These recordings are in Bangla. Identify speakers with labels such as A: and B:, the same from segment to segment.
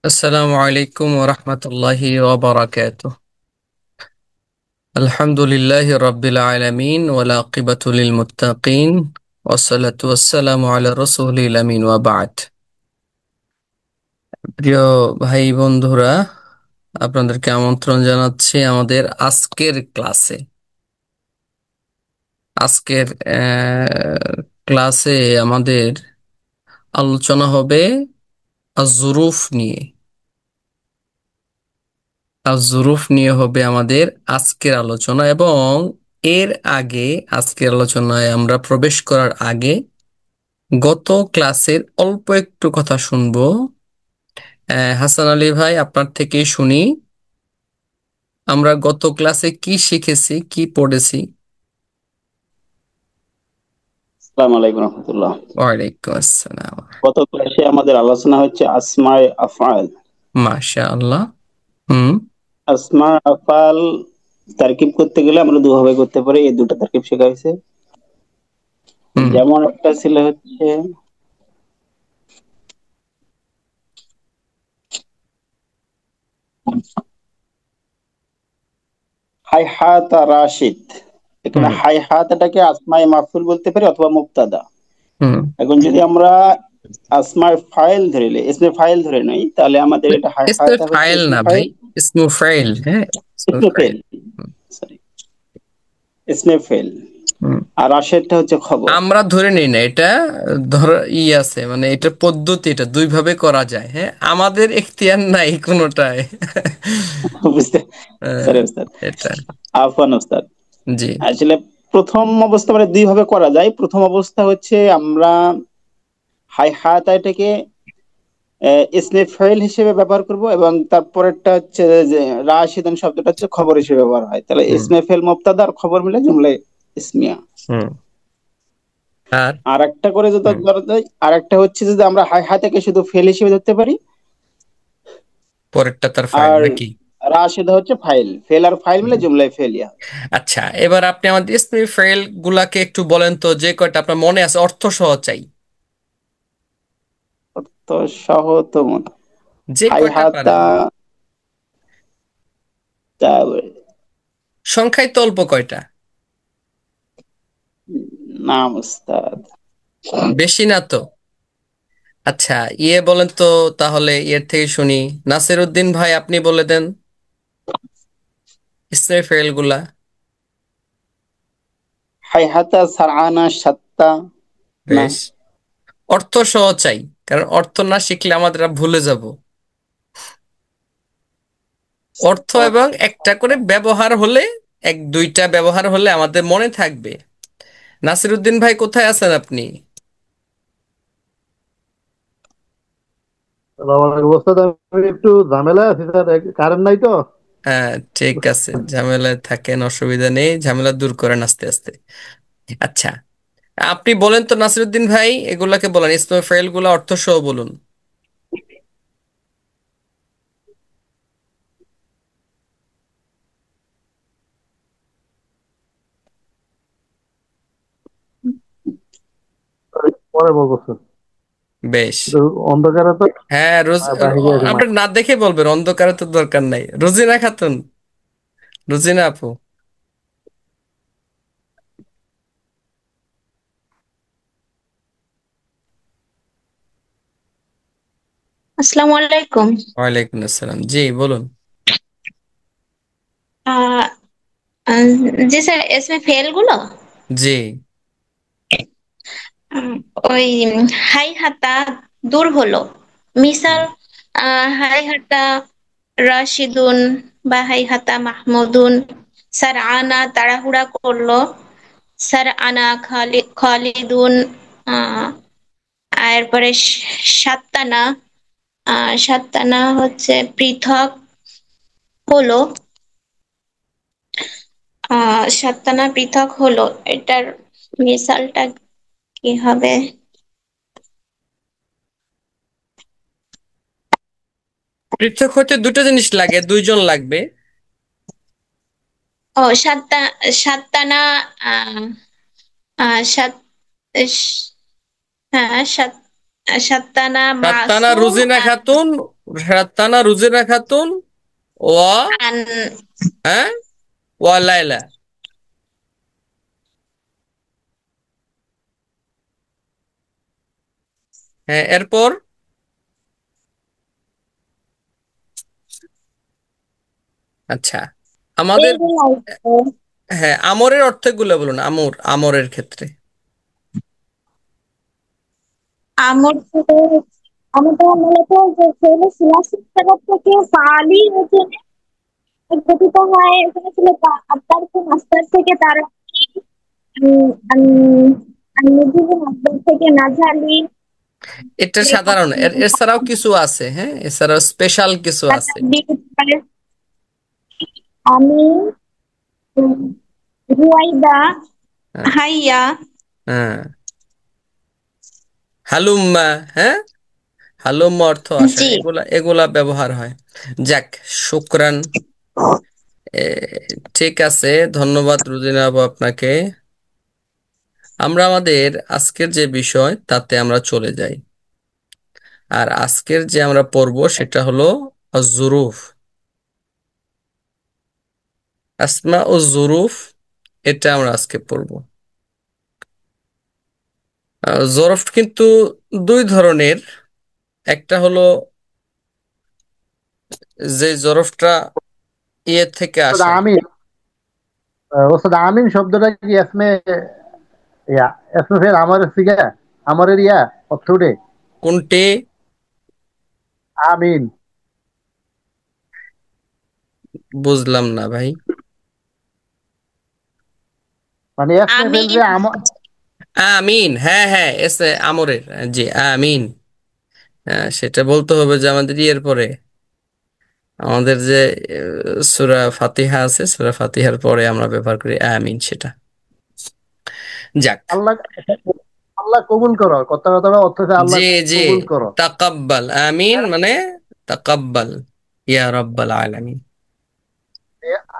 A: السلام عليكم ورحمة الله وبركاته. الحمد لله رب العالمين والعاقبة للمتقين والصلاة والسلام على رسول الأمين وبعد. প্রিয় ভাই বন্ধুরা, আপনাদেরকে আমন্ত্রণ জানাচ্ছি আমাদের আজকের ক্লাসে। আজকের ক্লাসে আমাদের আলোচনা হবে আজ-জুরুফ নিয়ে। আজ-জুরুফ নিয়ে হবে আমাদের আজকের আলোচনা, এবং এর আগে আজকের আলোচনায় আমরা প্রবেশ করার আগে গত ক্লাসের অল্প একটু কথা শুনবো। হাসান আলী ভাই, আপনার থেকেই শুনি। আমরা গত ক্লাসে কি শিখেছি, কি পড়েছি?
B: আসসালামু আলাইকুম রহমতুল্লাহ।
A: ওয়ালাইকুম আসসালাম।
B: গত ক্লাসে আমাদের আলোচনা হচ্ছে আসমায়ে আফআল।
A: মাশাআল্লাহ। হুম।
B: আসমা আফআল তারকিব করতে গেলে আমরা দুভাবে করতে পারি, এই দুটো তারকিব শেখা হয়েছে।
A: হুম।
B: যেমন একটা ছিল হচ্ছে হাইহাতা রাশিদ। এখানে
A: হুম।
B: হাইহাতাটাকে আসমায়ে মাফউল বলতে পারি অথবা মুবতাদা।
A: হুম।
B: এখন যদি আমরা আসমায়ে ফাইল ধরে নিই, ইসমে ফাইল ধরে নিই, তাহলে আমাদের এটা
A: ইসমে
B: হাইহাতা হচ্ছে
A: ফাইল
B: ইসমে
A: না ভাই,
B: ফাইল।
A: ইসমু ফাইল। হ্যাঁ, ইসমু
B: ইসমে
A: ফাইল।
B: ফেল, সরি, ইসমে ফেল।
A: হুম।
B: আর রাশেদটা হচ্ছে খবর।
A: আমরা ধরে নিই না এটা। ধর, আছে মানে এটা পদ্ধতি, এটা দুই ভাবে করা যায়। হ্যাঁ, আমাদের এখতিয়ার নাই কোনোটায়।
B: বুঝতে,
A: আহ,
B: সরি ওস্তাদ,
A: এটা।
B: আফওয়ান ওস্তাদ।
A: জি।
B: আসলে প্রথম অবস্থা মানে দুই ভাবে করা যায়। প্রথম অবস্থা হচ্ছে আমরা হাই হাতাটাকে ইসমে ফাইল হিসেবে ব্যবহার করব, এবং তারপরেরটা হচ্ছে যে রাশিদান শব্দটা হচ্ছে খবর হিসেবে ব্যবহার হয়। তাহলে
A: হুম।
B: ইসমে ফাইল মুবতাদা আর খবর মিলে জুমলা ইসমিয়া।
A: হুম। আর
B: আর একটা করে যদি
A: হুম,
B: ধরা যায়, আর একটা হচ্ছে যদি আমরা হাই হাতাকে শুধু ফেল হিসেবে ধরতে পারি,
A: পরেরটা তার ফাইল
B: আর
A: নাকি?
B: রাশিদা হচ্ছে ফাইল, ফেল আর ফাইল
A: হুম।
B: মিলে জুমলায় ফেলিয়া।
A: আচ্ছা, এবার আপনি আমাদের ইসমি ফাইল গুলাকে একটু বলেন তো, যে কয়টা আপনার মনে আছে, অর্থ সহ চাই।
B: তো সহ তো মনে,
A: যে
B: হাই
A: কয়টা
B: হাতা,
A: পারেন।
B: তারপরে
A: সংখ্যায় তো অল্প কয়টা।
B: নাম উস্তাদ।
A: বেশি না তো? আচ্ছা, বলেন তো। তাহলে এর থেকে শুনি। নাসির উদ্দিন ভাই, আপনি বলে দেন ইসমি ফাইল গুলা।
B: হাইহাতা সারআনা সাত্তা। না,
A: বেশ। অর্থ সহ চাই, কারণ অর্থ না শিখলে আমাদের ভুলে যাব। অর্থ এবং একটা করে ব্যবহার হলে, এক দুইটা ব্যবহার হলে আমাদের মনে থাকবে। নাসিরুদ্দিন ভাই, কোথায় আছেন আপনি?
C: আসসালামু ওস্তাদ, আমি একটু ঝামেলায় আছি স্যার, কারেন্ট নাই তো।
A: হ্যাঁ, ঠিক আছে, ঝামেলায় থাকেন, অসুবিধা নেই, ঝামেলা দূর করেন আস্তে আস্তে। আচ্ছা, আপনি বলেন তো নাসিরুদ্দিন ভাই, এগুলাকে বলেন, ইসমে ফাইল গুলা অর্থ সহ বলুন।
C: পরে বলবো স্যার,
A: বেশ।
C: একটু অন্ধকারে তো,
A: হ্যাঁ, রোজ
C: বাহিরে আছি
A: আপনি না দেখে বলবেন, অন্ধকারে তো দরকার নাই। রোজিনা খাতুন, রোজিনা আপু।
D: আসসালামু আলাইকুম।
A: ওয়ালাইকুম আসসালাম, জি বলুন।
D: আহ, আহ, জি স্যার, এসমে ফেল গুলো
A: জি।
D: উম, ওই হাই হাতা দূর হলো। মিসাল, হাই হাতা রাশিদুন বা হাই হাতা মাহমুদুন। স্যার আনা তাড়াহুড়া করলো। স্যার আনা খালিদুন। আহ এরপরে সাত্তানা, সাত্তানা হচ্ছে পৃথক হলো। সাত্তানা পৃথক হলো, এটার মিসালটা কি হবে?
A: পৃথক হতে দুটো জিনিস লাগে, দুইজন লাগবে।
D: ও সাত্তানা, আহ আহ, সাত স- হ্যাঁ, সাত্তানা
A: সাত্তানা
D: মাসুম
A: রুজিনা খাতুন রাতানা রুজিনা খাতুন ওয়া
D: عن
A: হ্যাঁ ওয়া লাইলা। হ্যাঁ, এরপর আচ্ছা আমাদের হ্যাঁ আমরের অর্থগুলো বলুন, আমরের ক্ষেত্রে।
D: আমর থেকে আমরটা মূলত যে ফেলে সিলাসিক জায়গা থেকে ফালি ওজনে গঠিত হয়। এখানে ছিল আত্মার মাস্টার থেকে তার মুজিব মাস্টার থেকে নাজালি
A: এটা সাধারণ, এছাড়াও কিছু আছে, হ্যাঁ এছাড়াও স্পেশাল কিছু আছে।
D: আমি রুয়াইদা
A: হ্যাঁ
D: হাইয়া।
A: হ্যাঁ হালুম্মা, হ্যাঁ হালুম্মা অর্থ আসা,
D: জি।
A: এগুলা এগুলা ব্যবহার হয়। যাক, শুক্রান। এ, ঠিক আছে, ধন্যবাদ রুজিনা আপু আপনাকে। আমরা আমাদের আজকের যে বিষয় তাতে আমরা চলে যাই। আর আজকের যে আমরা পড়ব সেটা হলো জুরুফ, আসমা ও জুরুফ। এটা আমরা আজকে পড়ব। জরফ কিন্তু দুই ধরনের। একটা হলো যে জরফটা ইয়ে থেকে
C: ওস্তাদ
A: আসে।
C: আমিন, ওস্তাদ আমিন শব্দটা কি এসমে ফেল আমারের সিগা, আমারের অর্থ উঠে?
A: কোনটি?
C: আমিন
A: বুঝলাম না ভাই।
C: মানে এসমে
D: আমি
C: ফেল যে
A: আমিন, হ্যাঁ হ্যাঁ, এসে আমরের, জি আমিন। সেটা বলতে হবে যে আমাদের ইয়ের পরে, আমাদের যে সূরা ফাতিহা আছে, সূরা ফাতিহার পরে আমরা ব্যবহার করি আমিন, সেটা। যাক।
C: আল্লাহ, আল্লাহ কবুল করো, কথাটা অর্থ হচ্ছে আল্লাহ
A: জি জি,
C: কবুল করো।
A: তাকাব্বাল, আমিন মানে তাকাব্বাল ইয়া রাব্বাল আলামিন।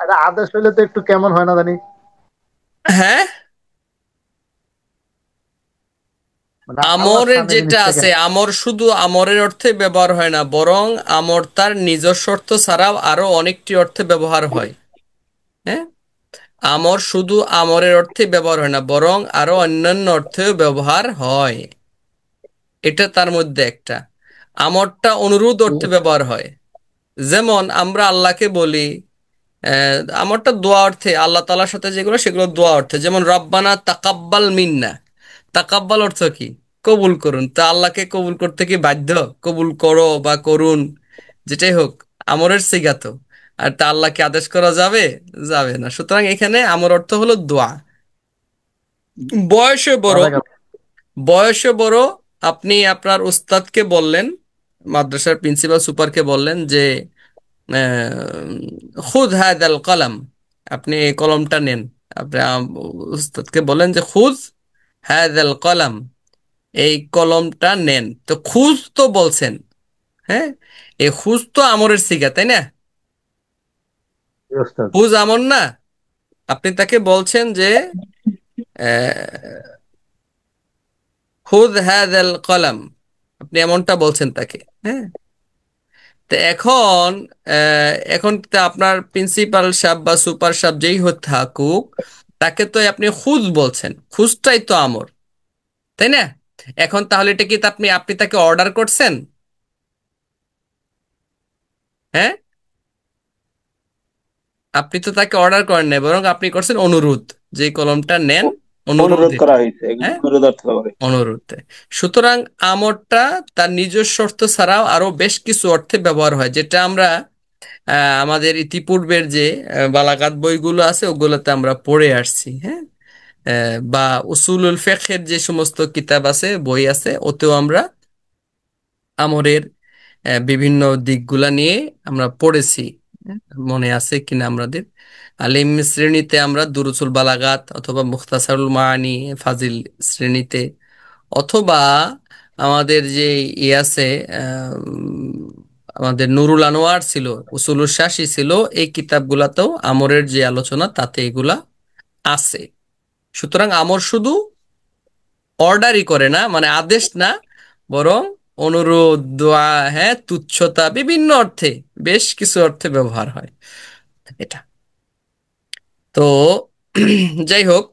C: এটা আদেশ হইলে তো একটু কেমন হয় না জানি,
A: হ্যাঁ,
C: মানে আল্লাহর
A: আমরের
C: সামনে
A: যেটা
C: জিনিসটা
A: আছে,
C: কেমন।
A: আমর শুধু আমরের অর্থে ব্যবহার হয় না, বরং আমর তার নিজস্ব অর্থ ছাড়াও আরো অনেকটি অর্থে ব্যবহার হয়। হ্যাঁ, আমর শুধু আমরের অর্থে ব্যবহার হয় না, বরং আরো অন্যান্য অর্থেও ব্যবহার হয়। এটা তার মধ্যে একটা। আমরটা অনুরোধ অর্থে ব্যবহার হয়। যেমন আমরা আল্লাহকে বলি, আমারটা দোয়া অর্থে, আল্লাহ তাআলার সাথে যেগুলো সেগুলো দোয়া অর্থে, যেমন রব্বানা তাকাব্বাল মিন্না। তাকাব্বাল অর্থ কি? কবুল করুন। তা আল্লাহকে কবুল করতে কি বাধ্য? কবুল করো বা করুন, যেটাই হোক, আমরের সিগা তো। আর তা আল্লাহকে আদেশ করা যাবে? যাবে না। সুতরাং এখানে আমর অর্থ হলো দোয়া। বয়সে বড়,
C: মাথা কাজ।
A: বয়সে বড়, আপনি আপনার উস্তাদকে বললেন, মাদ্রাসার প্রিন্সিপাল সুপারকে বললেন যে খুদ হাদাল কলম, আপনি এই কলমটা নেন। আপনি উস্তাদকে বলেন যে খুদ হাদাল কলম, এই কলমটা নেন। তো খুজ তো বলছেন, হ্যাঁ, এই খুজ তো আমরের সিগা, তাই না?
C: জি ওস্তাদ।
A: খুজ আমর না? আপনি তাকে বলছেন যে আহ, খুদ হাদাল কলম, আপনি এমনটা বলছেন তাকে। হ্যাঁ, তো এখন এখন তো আপনার প্রিন্সিপাল সাহেব বা সুপার সাহেব যেই হতে থাকুক, তাকে তো আপনি খুদ বলছেন, খুদটাই তো আমর, তাই না? এখন তাহলে এটা কি তা আপনি আপনি তাকে অর্ডার করছেন? হ্যাঁ, আপনি তো তাকে অর্ডার করেন নাই, বরং আপনি করছেন অনুরোধ, যে এই কলমটা নেন, অনুরোধ
B: অনুরোধ করা
A: এটা।
B: হয়েছে,
A: হ্যাঁ,
B: অনুরোধ অর্থ ব্যবহার হয়েছে।
A: অনুরোধ। সুতরাং আমরটা তার নিজস্ব অর্থ ছাড়াও আরো বেশ কিছু অর্থে ব্যবহার হয়, যেটা আমরা আমাদের ইতিপূর্বের যে বালাগাত বইগুলো আছে ওগুলোতে আমরা পড়ে আসছি। হ্যাঁ, বা উসুলুল ফিকহের যে সমস্ত কিতাব আছে, বই আছে, ওতেও আমরা আমরের বিভিন্ন দিকগুলা নিয়ে আমরা পড়েছি। হ্যাঁ, মনে আছে কিনা আমাদের? আলিম শ্রেণীতে আমরা দুরুসুল বালাগাত অথবা মুখতাসারুল মাআনি ফাজিল শ্রেণীতে, অথবা আমাদের যে ই আছে, আমাদের নুরুল আনোয়ার ছিল, উসুলুল শাসি ছিল, এই কিতাবগুলাতেও আমরের যে আলোচনা তাতে এগুলা আছে। সুতরাং আমর শুধু অর্ডারই করে না, মানে আদেশ না, বরং অনুরোধ, দোয়া, হ্যাঁ, তুচ্ছতা, বিভিন্ন অর্থে, বেশ কিছু অর্থে ব্যবহার হয় এটা। তো যাই হোক,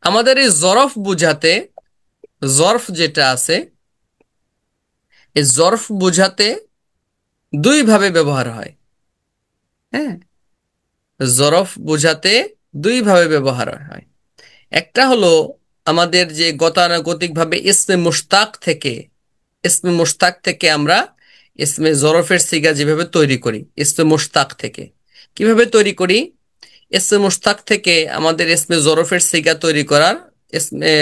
A: আমাদের এই জরফ বুঝাতে, জরফ যেটা আছে, এই জরফ বুঝাতে দুই ভাবে ব্যবহার হয়। হ্যাঁ, জরফ বুঝাতে দুই ভাবে ব্যবহার হয়। একটা হলো আমাদের যে গতানুগতিক ভাবে ইসমে মুশতাক থেকে, ইসমে মুশতাক থেকে আমরা ইসমে জরফের সিগা যেভাবে তৈরি করি, ইসমে মুশতাক থেকে কিভাবে তৈরি করি? ইসমে মুশতাক থেকে আমাদের ইসমে জরফের সিগা তৈরি করার ইসমে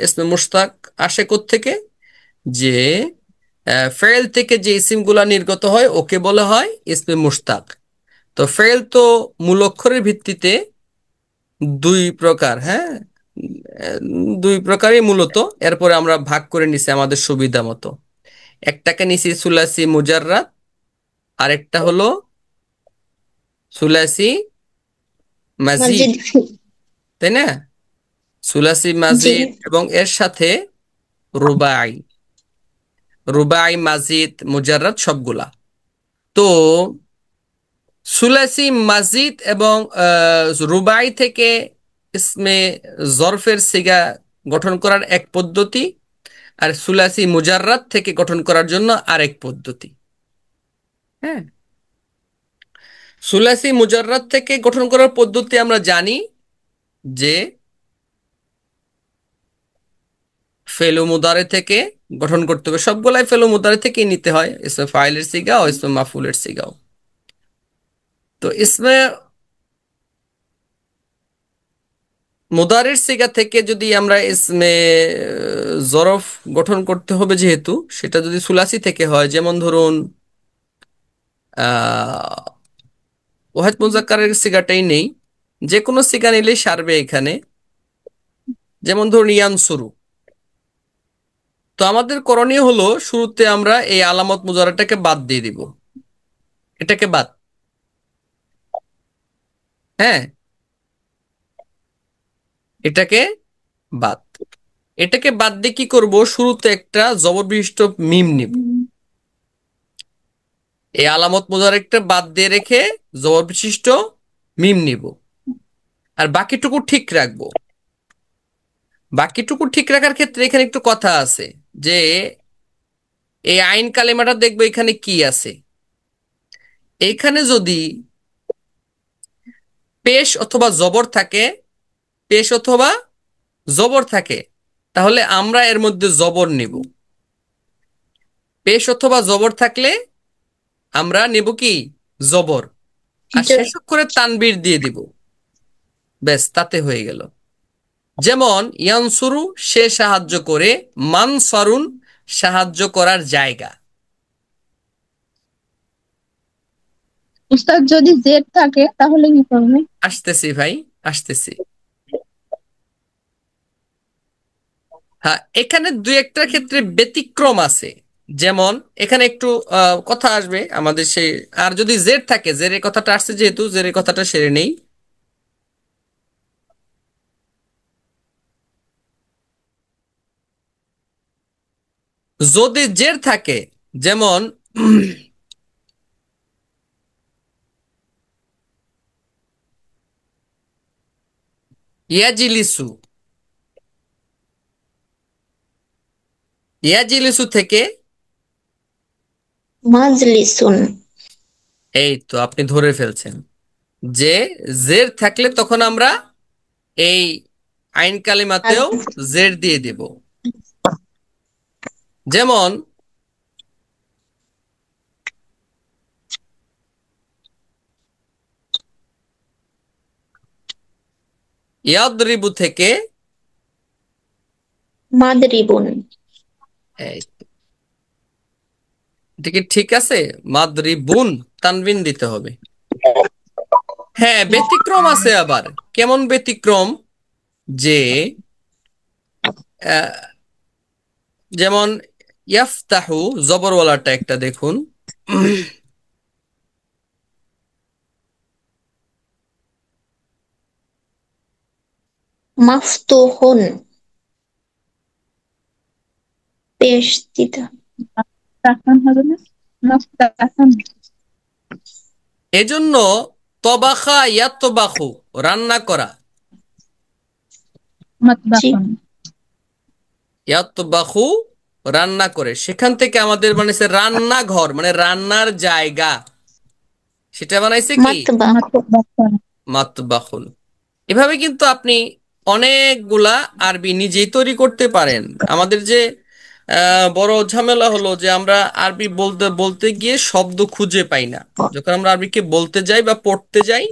A: ইসমে মুশতাক আসে থেকে, যে ফেল থেকে যে ইসিমগুলা নির্গত হয় ওকে বলা হয় ইসমে মুশতাক। তো ফেল তো মূল অক্ষরের ভিত্তিতে দুই প্রকার, হ্যাঁ, দুই প্রকারই মূলত। এরপরে আমরা ভাগ করে নিছি আমাদের সুবিধা মতো। একটাকে নিছি সুলাসি মুজাররাদ, আরেকটা হলো সুলাসি মাজিদ,
D: মসজিদ।
A: তাই না? সুলাসি
D: জি।
A: মাজিদ এবং এর সাথে রুবাই, রুবাই, মাজিদ, মুজাররাদ সবগুলা। তো সুলাসি মাজিদ এবং রুবাই থেকে ইসমে জরফের সিগা গঠন করার এক পদ্ধতি, আর সুলাসি মুজাররাদ থেকে গঠন করার জন্য আরেক পদ্ধতি। হ্যাঁ, সুলাসি মুজাররাদ থেকে গঠন করার পদ্ধতি আমরা জানি যে ফেলু মুদারে থেকে গঠন করতে হবে, সবগুলাই ফেলু মুদারে থেকেই নিতে হয়, ইসমে ফাইলের সিগাও ইসমে মাফুলের সিগাও। তো ইসমে মুদারের সিগা থেকে যদি আমরা ইসমে জরফ গঠন করতে হবে, যেহেতু সেটা যদি সুলাসি থেকে হয়, যেমন ধরুন আহ ওয়াহেদ মুজাক্কারের সিগাটাই নেই, যে কোনো সিগা নিলেই সারবে এখানে। যেমন ধরুন ইয়ানসুরু, তো আমাদের করণীয় হলো শুরুতে আমরা এই আলামত মুজারাটাকে বাদ দিয়ে দিব, এটাকে বাদ। হ্যাঁ, এটাকে বাদ, এটাকে বাদ দিয়ে কি করব? শুরুতে একটা জবর বিশিষ্ট মিম নিব, এই আলামত মুজারাকটা বাদ দিয়ে রেখে জবর বিশিষ্ট মিম নিব, আর বাকিটুকু ঠিক রাখবো। বাকিটুকু ঠিক রাখার ক্ষেত্রে এখানে একটু কথা আছে, যে এই আইন কালেমাটা দেখবো এখানে কি আছে। এইখানে যদি পেশ অথবা জবর থাকে, পেশ অথবা জবর থাকে, তাহলে আমরা এর মধ্যে জবর নিব। পেশ অথবা জবর থাকলে আমরা নিব কি? জবর। আর শেষ করে তানবীর দিয়ে দিব, ব্যাস, তাতে হয়ে গেল। যেমন ইয়ানসুরু, সে সাহায্য করে, মানসারুন, সাহায্য করার জায়গা।
D: উস্তাদ যদি জেড থাকে তাহলে কি করবে?
A: আসতেছি ভাই, আসতেছি। হ্যাঁ, এখানে দুই একটা ক্ষেত্রে ব্যতিক্রম আছে। যেমন এখানে একটু কথা আসবে আমাদের সেই, আর যদি জেড থাকে, জেরের কথাটা আসছে যেহেতু জেরের কথাটা সেরে নেই। যদি জের থাকে, যেমন ইয়াজিলিসু, ইয়াজিলিসু থেকে,
D: মাজলিসুন।
A: এই তো আপনি ধরে ফেলছেন যে জের থাকলে তখন আমরা এই আইন কালিমাতেও জের দিয়ে দিব। যেমন ইয়াদরিবু থেকে,
D: মাদরিবুন।
A: এই, এটা কি ঠিক আছে? মাদরিবুন, তানবিন দিতে হবে। হ্যাঁ, ব্যতিক্রম আছে আবার। কেমন ব্যতিক্রম? যে আহ, যেমন ইয়াফতাহু, জবরওয়ালাটা একটা দেখুন,
D: মাফতুহুন। বেষ্টিত।
E: মুস্তাহসান হবে না? মুস্তাহসান।
A: এজন্য তবাখা ইয়াতবাখু রান্না করা,
D: জি
E: মাতবাখান।
A: ইয়াতবাখু রান্না করে, সেখান থেকে আমাদের বানাইছে রান্নাঘর, মানে রান্নার জায়গা, সেটা বানাইছে কি
D: মাতবাখ।
E: মাতবাখান।
A: মাতবাখুল। এভাবে কিন্তু আপনি অনেকগুলা আরবি নিজেই তৈরি করতে পারেন। আমাদের যে বড় ঝামেলা হলো যে আমরা আরবি বলতে বলতে গিয়ে শব্দ খুঁজে পাই না। যখন আমরা আরবিকে বলতে যাই বা পড়তে যাই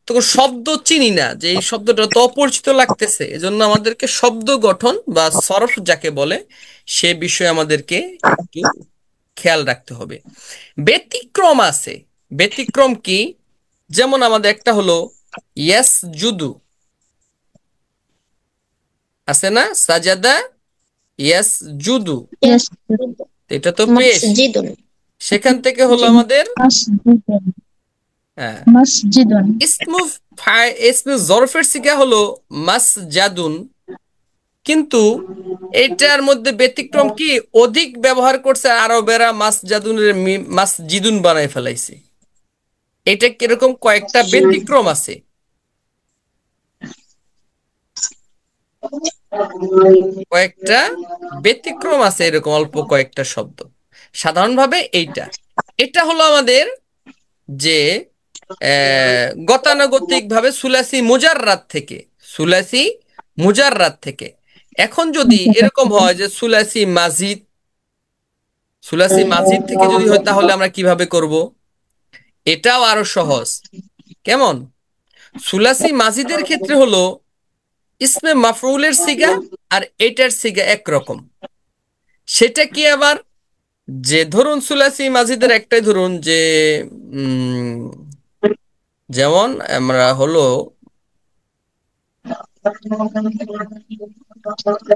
A: তখন শব্দ চিনি না, যে এই শব্দটা তো অপরিচিত লাগতেছে। এজন্য আমাদেরকে শব্দ গঠন বা সরফ যাকে বলে সে বিষয়ে আমাদেরকে একটু খেয়াল রাখতে হবে। ব্যতিক্রম আছে। ব্যতিক্রম কি? যেমন আমাদের একটা হলো ইয়াস জুদু, আছে না? সাজাদা ইয়াস জুদু, এটা তো পেশ।
D: মসজিদুন।
A: সেখান থেকে হলো আমাদের
E: মাসজিদুন।
A: হ্যাঁ
E: মাসজিদুন।
A: ইসমু ইসমু জরফের সিগা হলো মাসজাদুন, কিন্তু এটার মধ্যে ব্যতিক্রম কি? অধিক ব্যবহার করছে আরবেরা, মাসজাদুনের মাসজিদুন বানাই ফেলাইছে। এটা কিরকম কয়েকটা ব্যতিক্রম আছে। কয়েকটা ব্যতিক্রম আছে, এরকম অল্প কয়েকটা শব্দ। সাধারণভাবে এইটা এটা হলো আমাদের যে গতানুগতিক ভাবে সুলাসি মুজাররাত থেকে, সুলাসি মুজাররাত থেকে। এখন যদি এরকম হয় যে সুলাসি মাজিদ, সুলাসি মাজিদ থেকে যদি হয় তাহলে আমরা কিভাবে করব? এটাও আরো সহজ। কেমন? সুলাসি মাজিদের ক্ষেত্রে হলো ইসমে মাফউলের সিগা আর এটার সিগা একরকম। সেটা কি আবার? যে ধরুন সুলাসি মাজিদের একটাই, ধরুন যে উম, যেমন আমরা হলো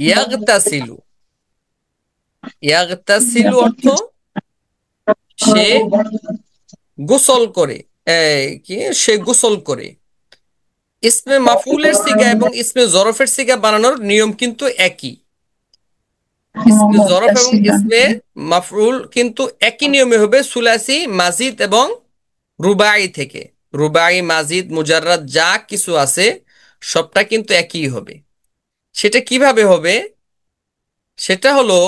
A: ইয়াগতাসিলু, ইয়াগতাসিলু অর্থ সে গোসল করে, কি সে গোসল করে। ইসমে মাফউলের সিগা এবং ইসমে জরফের সিগা বানানোর নিয়ম কিন্তু একই। ইসমে জরফ এবং ইসমে মাফউল কিন্তু একই নিয়মে হবে সুলাসি মাজিদ এবং রুবাই থেকে। রুবাই, মাজিদ, মুজাররাদ যা কিছু আছে সবটা কিন্তু একই হবে। সেটা কিভাবে হবে? সেটা হলো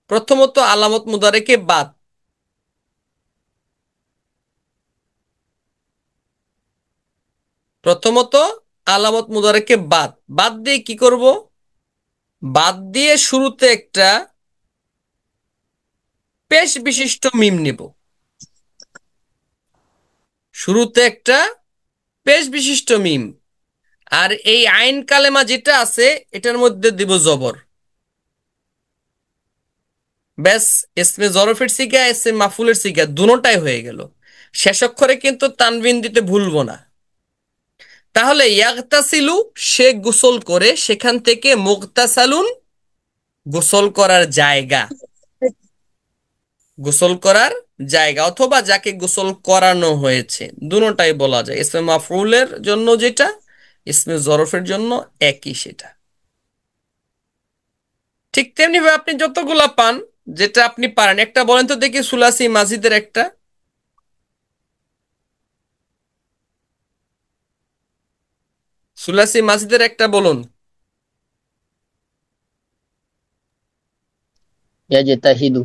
A: প্রথমত আলামত মুদারেকে বাদ, প্রথমত আলামত মুদারেকে বাদ, বাদ দিয়ে কি করব? বাদ দিয়ে শুরুতে একটা পেশ বিশিষ্ট মিম নিব। শুরুতে একটা পেশ বিশিষ্ট মিম, আর এই আইন কালেমা যেটা আছে এটার মধ্যে দিব জবর। ব্যাস, ইসমে জরফের সিগা ইসমে মাফুলের সিগা দুটোটাই হয়ে গেল। শেষ অক্ষরে কিন্তু তানবিন দিতে ভুলবো না। তাহলে ইয়াগতাসিলু সে গোসল করে, সেখান থেকে মুগতাসালুন গোসল করার জায়গা, গোসল করার জায়গা অথবা যাকে গোসল করানো হয়েছে, দুটোটাই বলা যায়। ইসমে মাফউলের জন্য যেটা, ইসমে জরফের জন্য একই সেটা। ঠিক তেমনি ভাবে আপনি যতগুলা পান, যেটা আপনি পারেন, একটা বলেন তো দেখি সুলাসি মাজিদের একটা। সুলাসি মাজিদের একটা বলুন।
F: ইয়াজতাহিদু।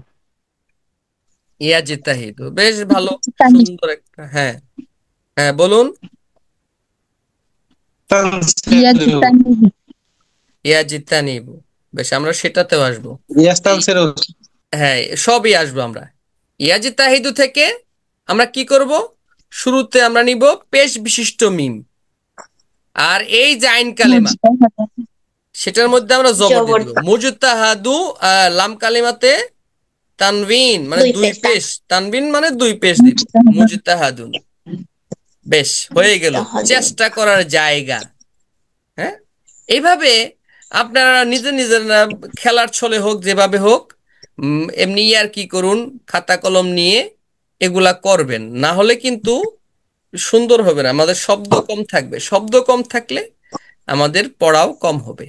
A: ইয়াজিতাহিদু, বেশ ভালো,
E: তানি।
A: সুন্দর একটা। হ্যাঁ হ্যাঁ বলুন।
E: ইয়াজতানিবু।
A: ইয়াজিতানিবু, বেশ, আমরা সেটাতেও আসবো।
G: ইয়াস্তানসিরু।
A: হ্যাঁ সবই আসবো আমরা। ইয়াজিতাহিদু থেকে আমরা কি করব? শুরুতে আমরা নিব পেশ বিশিষ্ট মিম, আর এই যে আইন কালেমা
E: মুজতাহাদা।
A: সেটার মধ্যে আমরা জবর দিয়ে
D: জবর
A: দিব। মুজতাহাদু, লাম কালিমাতে তানবিন মানে
D: দুই
A: দুই
D: পেশ।
A: পেশ, তানবিন মানে দুই পেশ দিব।
E: মুজতাহাদা।
A: মুজতাহাদুন, বেশ হয়ে গেল।
D: মুজতাহাদুন।
A: চেষ্টা করার জায়গা। হ্যাঁ, এইভাবে আপনারা নিজে নিজের খেলার ছলে হোক যেভাবে হোক এমনি আর কি করুন, খাতা কলম নিয়ে এগুলা করবেন, না হলে কিন্তু সুন্দর হবে না। আমাদের শব্দ কম থাকবে, শব্দ কম থাকলে আমাদের পড়াও কম হবে।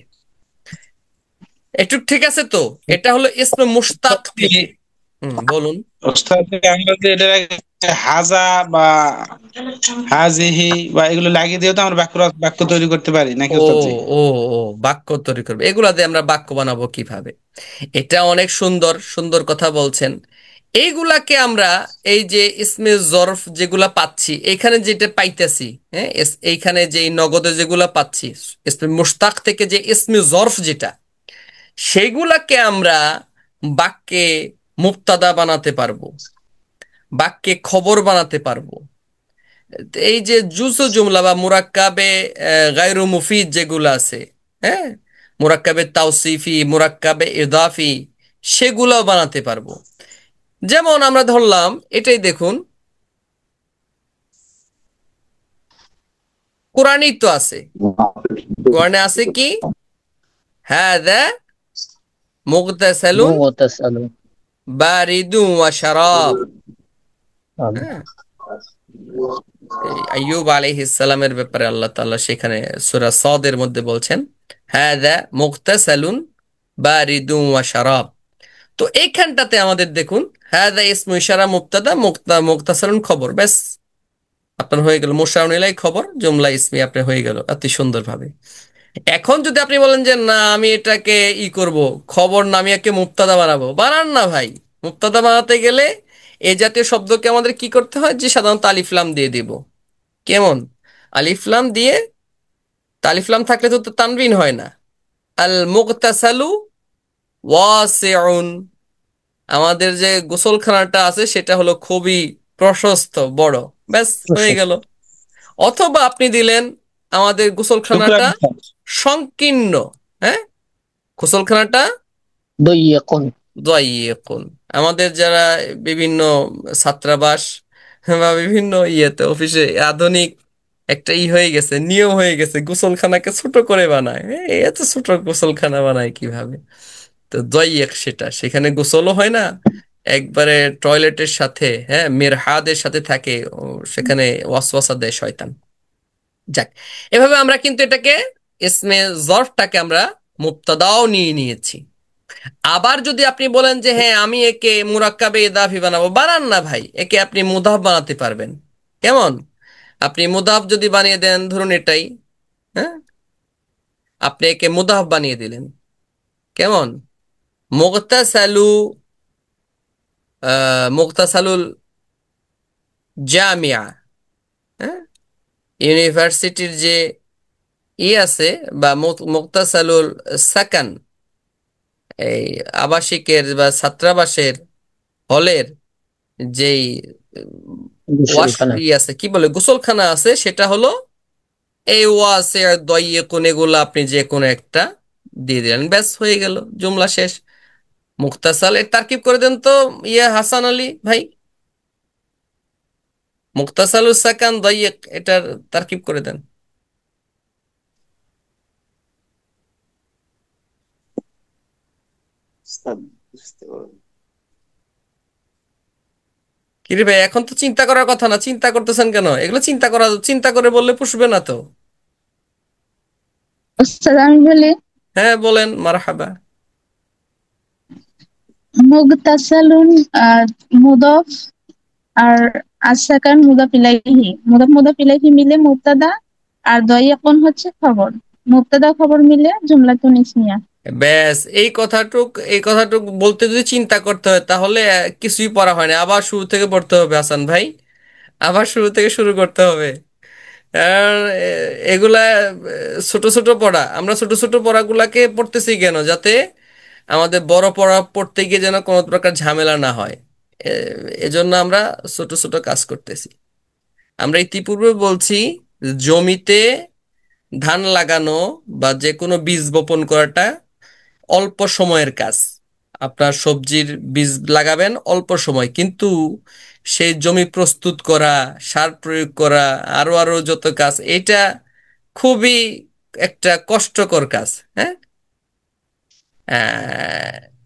A: একটু ঠিক আছে তো? এটা হলো ইসমে মুশতাক থেকে। বলুন।
F: ওস্তাদ, আমরা যে এটার আগে হাজা বা হাজিহি বা এগুলো লাগিয়ে দিয়েও তো আমরা বাক্য তৈরি করতে পারি নাকি
A: ও
F: ওস্তাদ জি?
A: ও ও বাক্য তৈরি করবে, এগুলা দিয়ে আমরা বাক্য বানাবো কিভাবে? এটা অনেক সুন্দর সুন্দর কথা বলছেন। এইগুলাকে আমরা এই যে ইসমে জরফ যেগুলা পাচ্ছি, এখানে যেটা পাইতেছি, হ্যাঁ, এইখানে যে নগদে যেগুলা পাচ্ছি, ইসমে মুশতাক থেকে যে ইসমে জরফ যেটা, সেগুলাকে আমরা বাক্যে মুবতাদা বানাতে পারবো, বাক্যে খবর বানাতে পারবো। এই যে জুজু জুমলা বা মুরাক্কাবে গায়রু মুফিদ যেগুলো আছে, হ্যাঁ, মুরাক্কাবে তাওসিফি, মুরাক্কাবে ইদাফি, সেগুলোও বানাতে পারবো। যেমন আমরা ধরলাম, এটাই দেখুন, কোরআনই তো আছে। কোরআনে আছে কি? হাদা মুগতাসালুন
G: مغتسل
A: বারিদুন ওয়া শারাব।
G: آه.
A: হ্যাঁ, এই আইয়ুব আলাইহিস সালামের ব্যাপারে আল্লাহ তাআলা সেখানে সূরা সাদের মধ্যে বলছেন, হাদা মুগতাসালুন বারিদুন ওয়া শারাব। তো এইখানটাতে আমাদের দেখুন, হাদা ইসমু ইশারা মুবতাদা, মুগতাসালুন খবর, ব্যাস আপনার হয়ে গেল। মুশারুন ইলাই খবর, জুমলা ইসমি আপনার হয়ে গেল অতি সুন্দরভাবে। এখন যদি আপনি বলেন যে না, আমি এটাকে করব, খবর নামিয়ে মুবতাদা বানাবো, বানান না ভাই। মুবতাদা বানাতে গেলে এই জাতীয় শব্দকে আমাদের কি করতে হয়, যে সাধারণত আলিফ লাম দিয়ে দিব। কেমন? আলিফ লাম দিয়ে, আলিফ লাম থাকলে তো তানবিন হয় না। আল মুগতাসালু ওয়াসিউন, আমাদের যে গোসলখানাটা আছে সেটা হলো খুবই প্রশস্ত, বড়, ব্যাস হয়ে গেল। অথবা আপনি দিলেন আমাদের গোসলখানাটা
F: শুক্রান ওস্তাদ।
A: সংকীর্ণ, হ্যাঁ, গোসলখানাটা
G: ضيق
A: দয়িকুন। আমাদের যারা বিভিন্ন ছাত্রাবাস বা বিভিন্ন ইয়েতে অফিসে আধুনিক একটা হয়ে গেছে, নিয়ম হয়ে গেছে, গোসলখানাকে ছোট করে বানায়। এত ছোট গোসলখানা বানায় কিভাবে? তো দয়িক, সেটা সেখানে গোসলও হয় না, একবারে টয়লেটের সাথে, হ্যাঁ, মিরহাদের সাথে থাকে। সেখানে ওয়াসওয়াসা দেয় শয়তান। যাক, এভাবে আমরা কিন্তু এটাকে ইসমে জরফটাকে আমরা মুবতাদাও নিয়ে নিয়েছি। আবার যদি আপনি বলেন যে হ্যাঁ, আমি একে মুরাক্কাবে ইদাফি বানাবো, বানান না ভাই, একে আপনি মুদাফ বানাতে পারবেন। কেমন? আপনি মুদাফ যদি বানিয়ে দেন, ধরুন এটাই, হ্যাঁ, আপনি একে মুদাফ বানিয়ে দিলেন। কেমন? মুগতাসালু, মুগতাসালুল জামিয়া, হ্যাঁ, ইউনিভার্সিটির যে আছে, বা মুগতাসালুল সাকান, এই আবাসিকের বা ছাত্রাবাসের হলের যেই ওয়াশ
G: গোসলখানা
A: আছে, কি বলে, গোসলখানা আছে, সেটা হলো এই ওয়াসে দয়িকুন। এগুলো আপনি যে কোনো একটা দিয়ে দিলেন, ব্যাস হয়ে গেল, জুমলা শেষ। মুক্তাসাল এর তারকিব করে দেন তো, হাসান আলী ভাই, মুক্তাসালুস সাকান দয়িক, এটার তারকিব করে দেন।
B: উস্তাদ, বুঝতে পারলাম।
A: কিরে ভাই, এখন তো চিন্তা করার কথা না, চিন্তা করতেছেন কেন? এগুলো চিন্তা করে বললে পুষবে না তো।
E: ওস্তাদ আমি বলি,
A: হ্যাঁ বলেন, মারহাবা।
E: মুগতাসালুন মুদফ আর আসাকান মুদাফ ইলাইহি, মুদাফ ইলাইহি মিলে মুবতাদা, আর দয়াকুন হচ্ছে খবর। মুবতাদা খবর মিলে জুমলাতুন ইসমিয়া।
A: ব্যাস, এই কথাটুক বলতে যদি চিন্তা করতে হয়, তাহলে কিছুই পড়া হয় না, আবার শুরু থেকে পড়তে হবে হাসান ভাই, আবার শুরু থেকে শুরু করতে হবে। আর এগুলা ছোট ছোট পড়া, আমরা ছোট ছোট পড়াগুলাকে পড়তেছি কেন? যাতে আমাদের বড় পড়া পড়তে গিয়ে যেন কোনো প্রকার ঝামেলা না হয়। এজন্য আমরা ছোট ছোট কাজ করতেছি। আমরা ইতিপূর্বে বলছি, জমিতে ধান লাগানো বা যে কোনো বীজ বপন করাটা অল্প সময়ের কাজ। আপনার সবজির বীজ লাগাবেন অল্প সময়, কিন্তু সেই জমি প্রস্তুত করা, সার প্রয়োগ করা, আরো আরো যত কাজ, এটা খুবই একটা কষ্টকর কাজ। হ্যাঁ,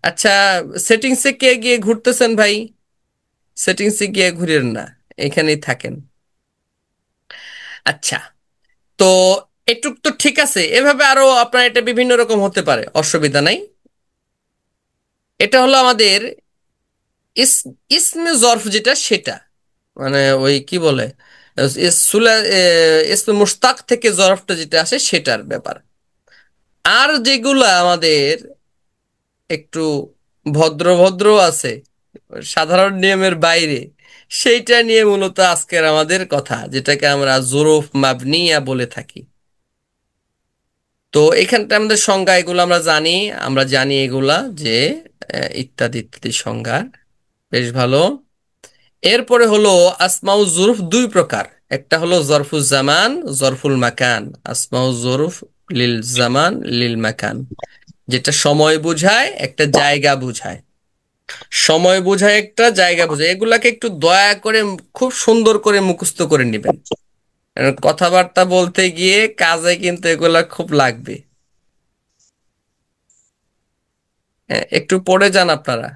A: আচ্ছা, সেটিংসে কে গিয়ে ঘুরতেছেন ভাই? সেটিংসে গিয়ে ঘুরেন না, এখানেই থাকেন। আচ্ছা, তো এটুক তো ঠিক আছে। এভাবে আরো আপনার এটা বিভিন্ন রকম হতে পারে, অসুবিধা নাই। এটা হলো আমাদের ইসমে জরফ যেটা সেটা, মানে ওই কি বলে ইসমে মুশতাক থেকে জরফটা যেটা আসে সেটার ব্যাপার। আর যেগুলা আমাদের একটু ভদ্র ভদ্র আছে, সাধারণ নিয়মের বাইরে, সেইটা নিয়ে মূলত আজকের আমাদের কথা, যেটাকে আমরা জুরুফ মাবনিয়া বলে থাকি। তো এখানটা আমাদের সংজ্ঞা এগুলো আমরা জানি এগুলা যে ইত্যাদি ইত্যাদি সংজ্ঞা। বেশ ভালো। এরপরে হলো আসমাউ জুরুফ দুই প্রকার, একটা হলো জরফুল জামান, জরফুল মাকান। আসমাউ জুরুফ লিল জামান লিল মাকান, যেটা সময় বোঝায়, একটা জায়গা বোঝায়। সময় বোঝায়, একটা জায়গা বোঝায়। এগুলাকে একটু দয়া করে খুব সুন্দর করে মুখস্থ করে নেবেন, কারণ কথাবার্তা বলতে গিয়ে কাজে কিন্তু এগুলা খুব লাগবে। একটু পড়ে যান আপনারা।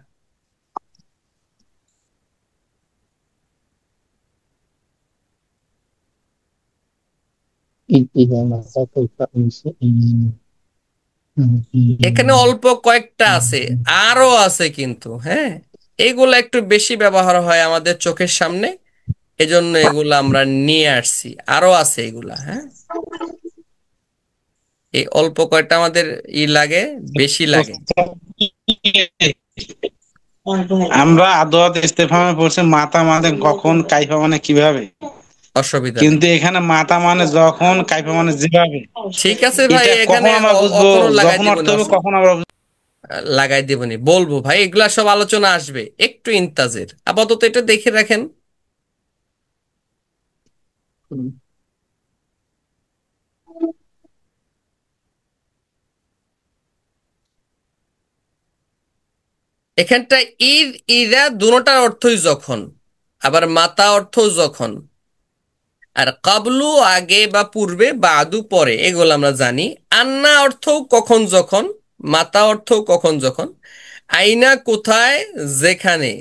G: إذا مسك الفأس
A: এখানে অল্প কয়েকটা আছে, আরো আছে কিন্তু, হ্যাঁ, এগুলা একটু বেশি ব্যবহার হয় আমাদের চোখের সামনে, এজন্য এগুলা আমরা নিয়ে আসছি। আরো আছে এগুলা, হ্যাঁ, এই অল্প কয়টা আমাদের লাগে, বেশি লাগে।
F: আমরা আদোয়াত ইস্তেফহামে পড়ছি মাতা মানে কখন, কাইফা মানে কিভাবে,
A: অসুবিধা নেই।
F: কিন্তু এখানে মাতা মানে যখন, কাইফা মানে যেভাবে।
A: ঠিক আছে ভাই,
F: এটা
A: এখানে
F: কখন আমরা বুঝবো,
A: অখরও লাগাই
F: যখন
A: দিব
F: অর্থ
A: না,
F: হবে কখন আমরা
A: লাগাই দেবনি, বলবো ভাই, এগুলা সব আলোচনা আসবে, একটু ইন্তাজের। আপাতত এটা দেখে রাখেন। এখানটা ঈদ ঈদা দুটোটার অর্থই যখন, আবার মাতা অর্থ যখন, আর কাবলু আগে বা পূর্বে, বাদু পরে, এগুলো আমরা জানি। আন্না অর্থ কখন যখন, মাতা অর্থ কখন যখন, আইনা কোথায়, যেখানে,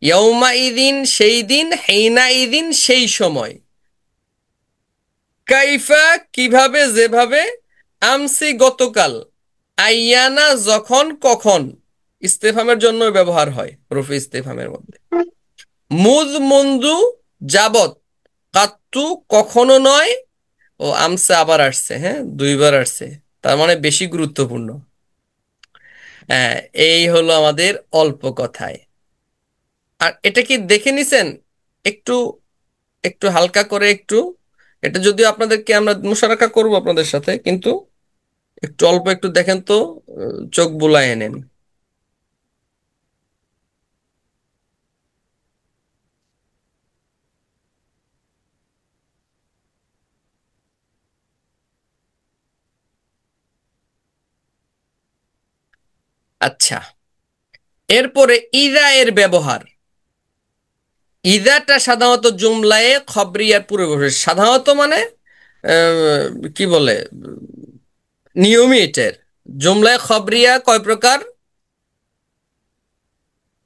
A: ইয়ৌমা ইদিন সেই দিন, হেইনা ইদিন সেই সময়, কাইফা কিভাবে যেভাবে, আমসি গতকাল, আইয়ানা যখন কখন, ইস্তেফামের জন্য ব্যবহার হয় রফি ইস্তেফামের মধ্যে। মুজ মঞ্জু যাবত, কাত্তু কখনো নয়, ও আমসে আবার আসছে, হ্যাঁ, দুইবার আসছে, তার মানে বেশি গুরুত্বপূর্ণ। হ্যাঁ, এই হলো আমাদের অল্প কথায়। আর এটা কি দেখে নিছেন? একটু একটু হালকা করে একটু, এটা যদিও আপনাদেরকে আমরা মুশারাকা করব আপনাদের সাথে, কিন্তু একটু অল্প একটু দেখেন তো, চোখ বুলায় নেন। আচ্ছা, এরপরে ইদা এর ব্যবহার। ইদাটা সাধারণত জুমলায়ে খবরিয়ার পূর্বপুরুষ, সাধারণত মানে কি বলে, নিয়মই এটার। জুমলায়ে খবরিয়া কয় প্রকার?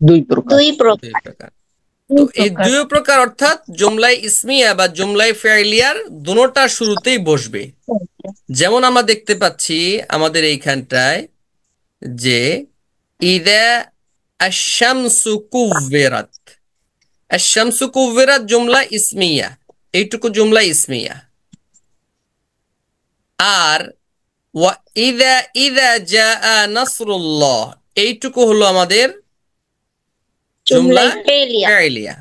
G: দুই প্রকার।
D: দুই প্রকার।
A: দুই প্রকার। তো এই দুই প্রকার অর্থাৎ জুমলায় ইসমিয়া বা জুমলায় ফেইলিয়ার দুটোটার শুরুতেই বসবে। যেমন আমরা দেখতে পাচ্ছি আমাদের এইখানটায় যে ইদা আশ-শামসু কুব্বিরাত, আশ-শামসু কুব্বিরাত জুমলা ইসমিয়া, এইটুকু জুমলা ইসমিয়া। আর ওয়া ইদা ইদা জাআ নাসরুল্লাহ, এইটুকু হলো আমাদের জুমলা ফেইলিয়া।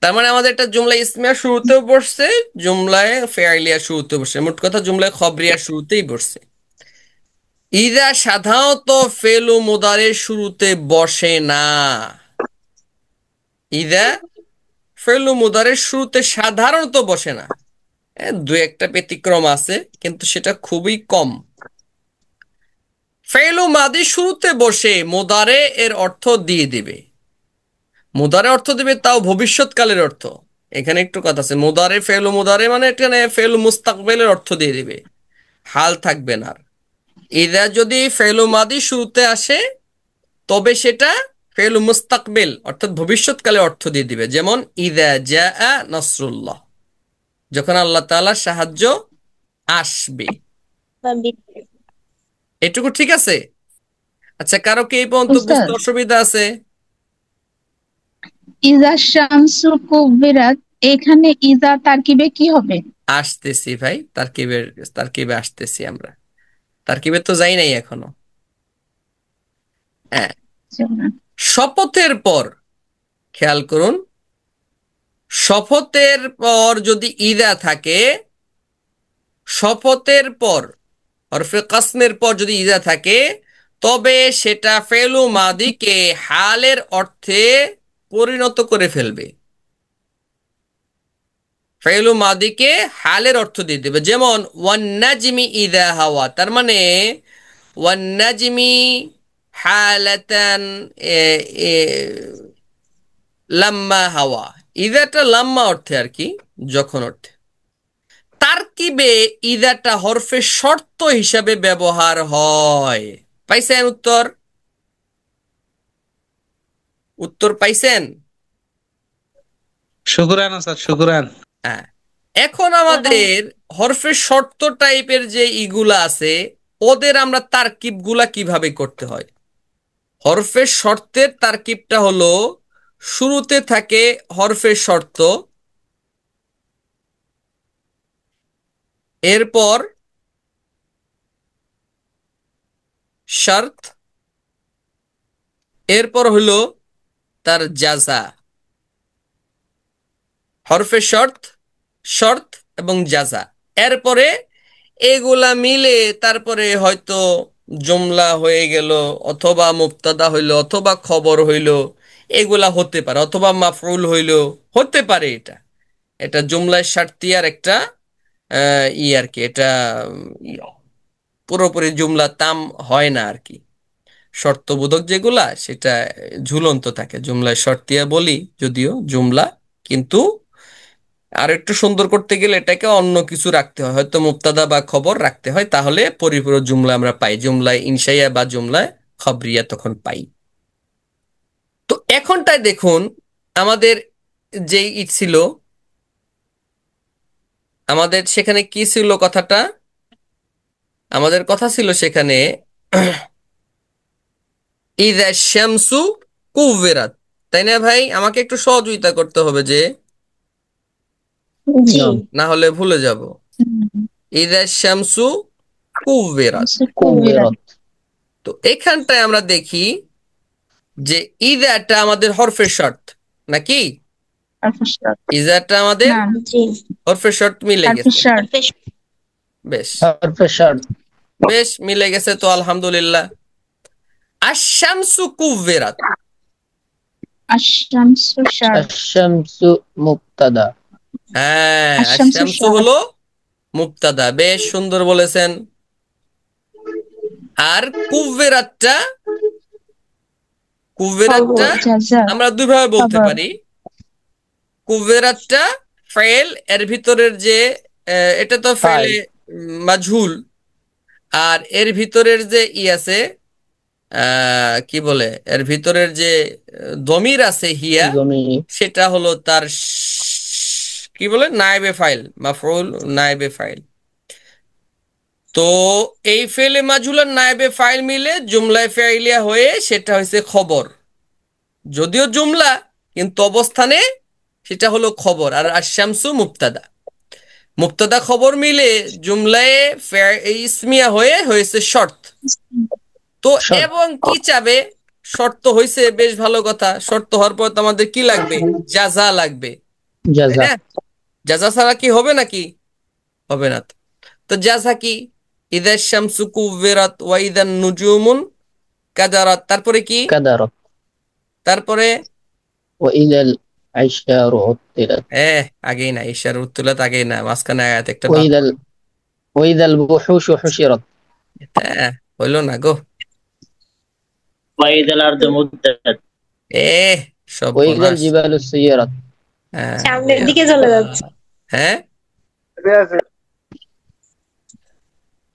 A: তার মানে আমাদের একটা জুমলা ইসমিয়া শুরুতেও বসছে, জুমলায় ফেইলিয়া শুরুতেও বসছে, মোট কথা জুমলায় খবরিয়া শুরুতেই বসছে। ইদা সাধারণত ফেলু মুদারের শুরুতে বসে না। ইদা ফেলু মুদারের শুরুতে সাধারণত বসে না, দুই একটা ব্যতিক্রম আছে, কিন্তু সেটা খুবই কম। ফেলু মাদি শুরুতে বসে মুদারে এর অর্থ দিয়ে দিবে, মুদারে অর্থ দিবে, তাও ভবিষ্যৎকালের অর্থ। এখানে একটু কথা আছে, মুদারে ফেলু মুদারে মানে এখানে ফেলু মুস্তাকবেলের অর্থ দিয়ে দিবে, হাল থাকবে না। ইদা যদি ফেলু মাদি শুরুতে আসে তবে সেটা ফেলু মুস্তাকবেল অর্থাৎ ভবিষ্যৎকালে অর্থ দিয়ে দিবে। যেমন ইদা জাআ নাসরুল্লাহ, যখন আল্লাহ তাআলার সাহায্য আসবে। এটুকু ঠিক আছে? আচ্ছা, কারো কি এই পর্যন্ত
E: উস্তাদ
A: বুঝতে অসুবিধা আছে?
E: ইজা শামসু কুব্বিরাত, এখানে ইজা তারকিবে কি হবে?
A: আসতেছি ভাই, তারকিবে আসতেছি আমরা। তারকিবে তো যাই নাই এখনো। হ্যাঁ, শপথের পর খেয়াল করুন, শপথের পর যদি ইদা থাকে, শপথের পর হরফে কাসমের পর যদি ইদা থাকে, তবে সেটা ফেলু মাদিকে হালের অর্থে পরিণত করে ফেলবে। ফেলু মাদিকে হালের অর্থ দিয়ে দেবে। যেমন ওয়ান নাজমি ইদা হাওয়া, তার মানে ওয়ান নাজমি হালাতান এ, এ, লাম্মা হাওয়া, ইদাটা লাম্মা অর্থে আর কি, যখন অর্থে। তারকিবে ইদাটা হরফে শর্ত হিসাবে ব্যবহার হয়। পাইছেন উত্তর? উত্তর পাইছেন?
F: শুকুরান স্যার, শুকুরান।
A: হ্যাঁ, এখন আমাদের হরফে শর্ত টাইপের যে ইগুলা আছে, ওদের আমরা তারকিব গুলা কিভাবে করতে হয়। হরফে শর্তের তারকিবটা হলো, শুরুতে থাকে হরফে শর্ত, এরপর শর্ত, এরপর হলো তার জাজা। হরফে শর্ত, শর্ত এবং জাজা, এরপরে এগুলা মিলে তারপরে হয়তো জুমলা হয়ে গেল, অথবা মুবতাদা হইল, অথবা খবর হইল, এগুলা হতে পারে, অথবা মাফউল হইল, হতে পারে। এটা এটা জুমলায় শার্তিয়ার একটা আর কি, এটা পুরোপুরি জুমলা তাম হয় না আর কি। শর্তবোধক যেগুলা, সেটা ঝুলন্ত থাকে, জুমলায় শর্তিয়া বলি যদিও জুমলা, কিন্তু আর একটু সুন্দর করতে গেলে এটাকে অন্য কিছু রাখতে হয়, হয়তো মুবতাদা বা খবর রাখতে হয়, তাহলে পরিপূরক জুমলা আমরা পাই, জুমলায় ইনশাইয়া বা জুমলায় খবরিয়া তখন পাই। তো এখনটায় দেখুন, আমাদের যেই ছিল, আমাদের সেখানে কি ছিল কথাটা, আমাদের কথা ছিল সেখানে ইযা শামসু কুব্বিরাত, তাই না ভাই? আমাকে একটু সহযোগিতা করতে হবে, যে
D: জি।
G: নাম
A: না হলে ভুলে যাব। ইযা শামসু কুব্বিরাত।
G: কুবিরত
A: তো এখানটায় আমরা দেখি যে ইজাটা আমাদের হরফের শর্ত নাকি, ইজাটা আমাদের
E: না,
D: জি।
A: হরফের শর্ত মিলে গেছে। বেশ,
G: হরফে শর্ত
A: বেশ মিলে গেছে তো, আলহামদুলিল্লাহ। আশ-শামসু কুব্বিরাত,
E: আশ-শামসু শারত,
G: আশ-শামসু মুবতাদা
A: হ্যাঁ,
E: আশ-শামসু
A: আশ-শামসু
E: শারত,
A: হলো মুবতাদা, বেশ সুন্দর বলেছেন। আর কুব্বিরাতটা, কুব্বিরাতটা
E: জাযা,
A: আমরা দুইভাবে বলতে
E: খবর।
A: পারি। কুব্বিরাতটা ফাইল, এর ভিতরের যে এটা তো ফাইলে
G: ফাইল
A: মাজহুল, আর এর ভিতরের যে আছে, কি বলে, এর ভিতরের যে দমির আছে হিয়া,
G: জমি
A: সেটা হলো তার কি বলে, নায়েবে ফাইল, মাফউল নায়েবে ফাইল। তো এই ফেলে মাজহুলের নায়েবে ফাইল মিলে জুমলায় ফাইলিয়া হয়ে সেটা হয়েছে খবর, যদিও জুমলা কিন্তু অবস্থানে সেটা হলো খবর। আর আশ-শামসু মুবতাদা, মুবতাদা খবর মিলে জুমলায় ইসমিয়া হয়ে হয়েছে শর্ত। তো
G: শর্ত
A: এবং কি চাবে, শর্ত হয়েছে, বেশ ভালো কথা। শর্ত হওয়ার পর তো আমাদের কি লাগবে, জাযা লাগবে, তাই
G: জাযা
A: না? জাযা ছাড়া কি হবে নাকি? হবে না তো। তো জাযা কি, ইযা শামসু কুব্বিরাত ওয়া ইযা নুজুমুন কাদারাত, তারপরে কি,
G: কাদারত
A: তারপরে
G: ওয়া ইদাল আইশারু উত্তিলাত
A: আগেই না, ঈশার উত্তলাত আগেই না, মাঝখানে আয়াত একটা
G: ওয়া
A: বাদ।
G: ইদাল বুহুশু হুশিরাত
A: হ্যাঁ, হইলো না গো।
H: وإذا الأرض مدت
A: এ সব
G: ওয়া ইদাল
A: বনাস।
G: জিবালু সুয়িরাত
A: হ্যাঁ,
D: সামনের দিকে চলে যাচ্ছে।
A: হ্যাঁ,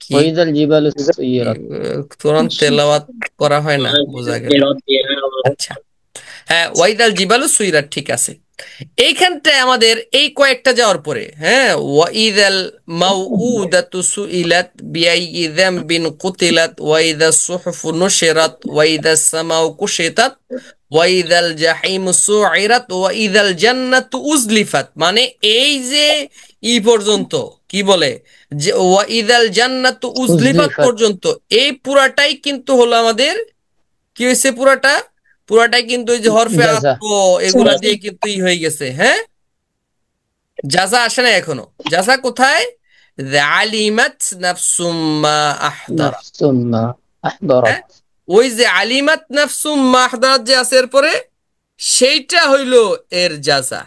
A: কি
G: ওয়া ইদাল জিবালু সুয়িরাত
A: তুরন্ত তেলাওয়াত করা হয় না, বোঝা গেল।
H: بربها
A: আচ্ছা, হ্যাঁ, ওয়াইদাল জিবালু সুইরাত, ঠিক আছে। এইখানটায় আমাদের এই কয়েকটা যাওয়ার পরে, হ্যাঁ, ওয়াইদাল মাউউদাতু সুইলাত বিআইয়ি যামবিন কুতিলাত ওয়াইদাস সুহুফু নুশিরাত ওয়াইদাস সামাউ কুশিতাত ওয়াইদাল জাহিমু সুইরাত ওয়াইদাল জান্নাতু উজলিফাত, মানে এই যে ই পর্যন্ত কি বলে যে ওয়াইদাল জান্নাতু উজলিফাত
G: উজলিফাত
A: পর্যন্ত, এই পুরাটাই কিন্তু হলো আমাদের কি হয়েছে, পুরাটাই কিন্তু ওই যে হরফে
G: জাযা।
A: আতফ এগুলা দিয়ে কিন্তু ই হয়ে গেছে। হ্যাঁ, জাযা আসে না এখনো। জাযা কোথায়? আলিমাত নাফসুম মা আহদারাত।
G: নাফসুম মা
A: হ্যাঁ,
G: আহদারাত।
A: ওই যে আলিমাত নাফসুম মা আহদারাত যে আছে এরপরে, সেইটা হইলো এর জাযা।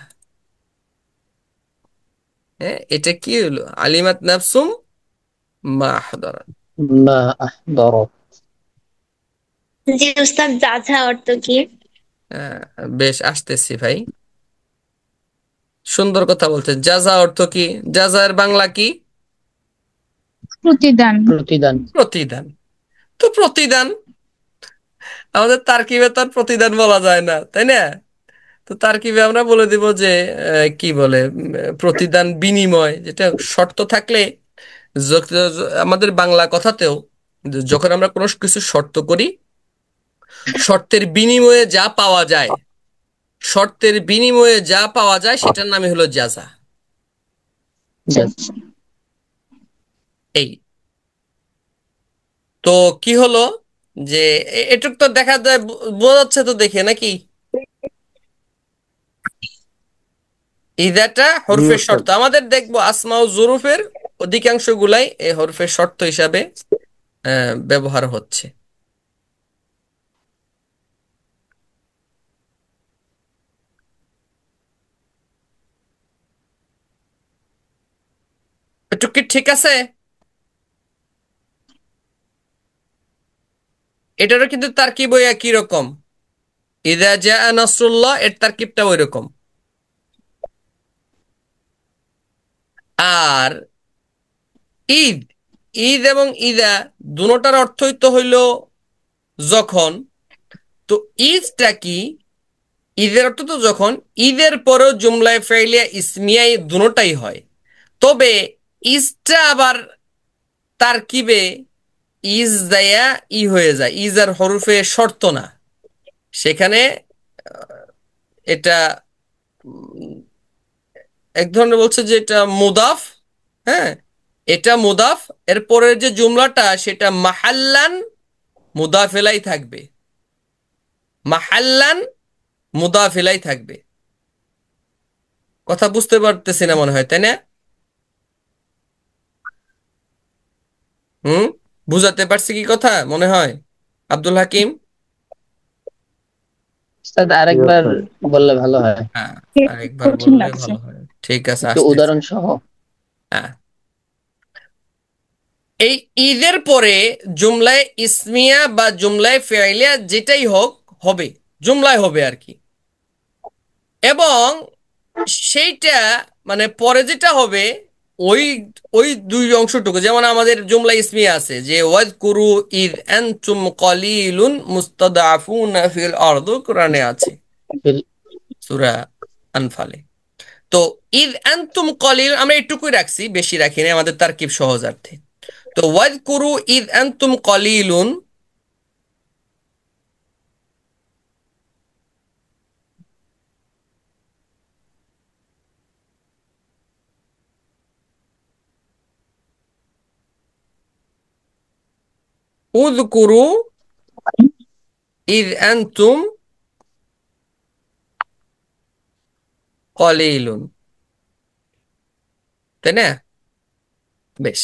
A: হ্যাঁ, এটা কি হইলো? আলিমাত নাফসুম মা আহদারাত।
G: মা আহদারাত।
D: জি উস্তাদ, যাঝা অর্থ কি?
A: হ্যাঁ, বেশ, আসতেছি ভাই। সুন্দর কথা বলছেন। জাযা অর্থ কি? জাযার বাংলা কি?
E: প্রতিদান।
G: প্রতিদান।
A: প্রতিদান। তো প্রতিদান আমাদের তারকিবে তার প্রতিদান বলা যায় না, তাই না? তো তারকিবে আমরা বলে দিব যে কি বলে, প্রতিদান বিনিময়, যেটা শর্ত থাকলে আমাদের বাংলা কথাতেও যখন আমরা কোনো কিছু শর্ত করি, শর্তের বিনিময়ে যা পাওয়া যায়, শর্তের বিনিময়ে যা পাওয়া যায় সেটার নামই হলো জাযা।
G: জাযা।
A: এই তো কি হলো যে এটুক তো দেখা যায়, বোঝা যাচ্ছে তো দেখে নাকি? ইদাটা
C: জি
A: হরফের
C: ওস্তাদ।
A: শর্ত, আমাদের দেখবো আসমা ও জুরুফের অধিকাংশ গুলাই এই হরফের শর্ত হিসাবে ব্যবহার হচ্ছে। একটু কি ঠিক আছে? এটারও কিন্তু তারকিব ওই একই রকম। ইদা জা নাসরুল্লাহ এর তারকিবটা ওই রকম। আর ঈদ, ঈদ এবং ইদা দুটোটার অর্থই তো হইল যখন। তো ঈদটা কি? ঈদের অর্থ তো যখন। ঈদের পরেও জুমলায় ফেলিয়া ইসমিয়াই দুটোটাই হয়, তবে ইজটা আবার তারকিবে ইজ দেয়া ই হয়ে যায়, ইজ আর হরফে শর্ত না সেখানে। এটা উম, এক ধরনের বলছে যে এটা মুদাফ। হ্যাঁ, এটা মুদাফ, এর পরের যে জুমলাটা সেটা মাহাল্লান মুদাফেলাই থাকবে, মাহাল্লান মুদাফেলাই থাকবে। কথা বুঝতে পারতেছি না মনে হয়, তাই না? হুম, বুঝাতে পারছি কি কথা মনে হয় আব্দুল হাকিম?
G: উস্তাদ
C: জি
G: আরেকবার
C: ওস্তাদ।
G: বললে ভালো হয়,
A: হ্যাঁ, আরেকবার
E: কঠিন
A: বললে
E: লাগছে।
A: ভালো হয়। ঠিক আছে,
G: একটু
A: আসতেছি।
G: উদাহরণ সহ।
A: হ্যাঁ, এই ঈদের পরে জুমলায় ইসমিয়া বা জুমলায় ফেইলিয়া যেটাই হোক হবে, জুমলায় হবে আর কি। এবং সেইটা মানে পরে যেটা হবে ওই ওই দুই অংশটুকু, যেমন আমাদের জুমলা ইসমিয়া আছে যে ওয়াজকুরু ইদ আনতুম কলিলুন মুস্তাদাফুনা ফিল আরদ, কোরআনে আছে
G: ফিল-
A: সূরা আনফালে। তো ইদ আনতুম কলিল আমরা এটুকুই রাখছি, বেশি রাখি না আমাদের তারকিব সহজার্থে। তো ওয়াজকুরু ইদ আনতুম কলিলুন, উযকুরু ইদ আনতুম কলিলুন, তাই না? বেশ,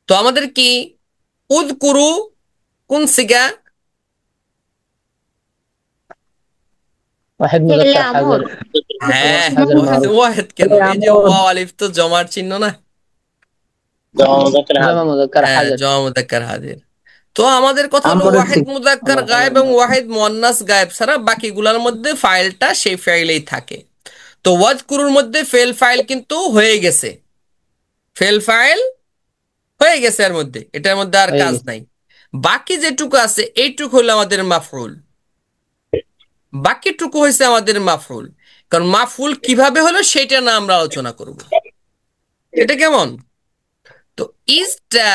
A: তো আমাদের কি উযকুরু কোন সিগা?
G: ওয়াহিদ
D: ফেলে
G: মুযাক্কার
D: আমর।
G: হাজির।
A: হ্যাঁ,
G: হাজির
A: ওয়াহেদ
G: মারুফ।
A: ওয়াহেদ কেন? এই যে ওয়াও আলিফ তো জমার চিহ্ন না?
G: জামা মুযাক্কার
A: হ্যাঁ,
G: হাজির।
A: জমা মুযাক্কার হাজির। তো আমাদের কথা হলো
C: আমরের
A: ওয়াহিদ
C: ঠিক।
A: মুযাক্কার গায়েব এবং ওয়াহিদ মুয়ান্নাস গায়েব ছাড়া বাকিগুলোর মধ্যে ফাইলটা সেই ফাইলেই থাকে। তো ওয়াজকুরুর মধ্যে ফেল ফাইল কিন্তু হয়ে গেছে, ফেল ফাইল হয়ে গেছে, এর মধ্যে এটার মধ্যে আর
G: হয়ে
A: কাজ
G: গেছে।
A: নাই। বাকি যেটুকু আছে এইটুকু হলো আমাদের মাফউল, বাকিটুকু হয়েছে আমাদের মাফউল। কারণ মাফুল কিভাবে হলো সেটা না আমরা আলোচনা করব। এটা কেমন? তো ইজটা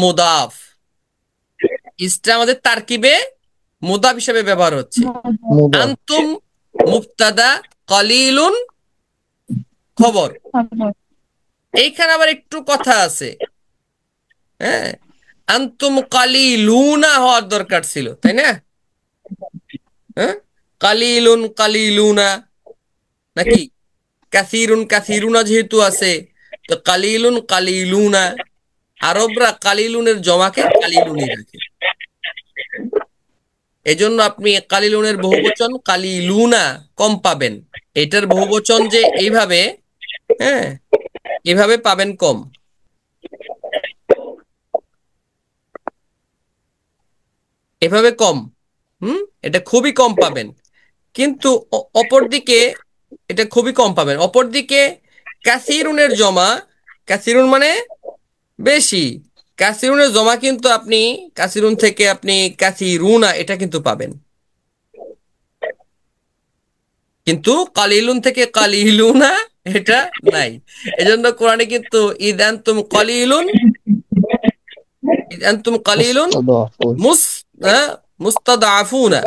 A: মুদাফ, ইজটা আমাদের তারকিবে মুদাফ হিসেবে ব্যবহার হচ্ছে।
G: মুদাফ
A: আনতুম মুবতাদা, কালিলুন খবর।
E: খবর।
A: এইখানে আবার একটু কথা আছে, হ্যাঁ, আনতুম কালিলুনা হওয়ার দরকার ছিল, তাই না? হ্যাঁ, কালিলুন কালিলুনা নাকি কাসিরুন কাসিরুনা যেহেতু আছে, তো কালিলুন কালিলুনা। আরবরা কালিলুনের জমাকে কালিলুনি রাখে, এজন্য আপনি কালিলুনের বহুবচন কালিলুনা কম পাবেন। এটার বহুবচন যে এইভাবে, হ্যাঁ, এভাবে পাবেন কম। এভাবে কম, এটা খুবই কম পাবেন। কিন্তু অপরদিকে এটা খুবই কম পাবেন। অপরদিকে কাসিরুনের জমা, কাসিরুন মানে বেশি, কাসিরুনের জমা কিন্তু আপনি কাসিরুন থেকে আপনি কাসিরুনা এটা কিন্তু পাবেন, কিন্তু কালিলুন থেকে কালিলুনা এটা নাই। এজন্য কোরআনে কিন্তু ইদ আনতুম কালিলুন, ইদ আনতুম কালিলুন
G: মুস্তাদাফুন
A: মুস মুস্তাদাফুনা,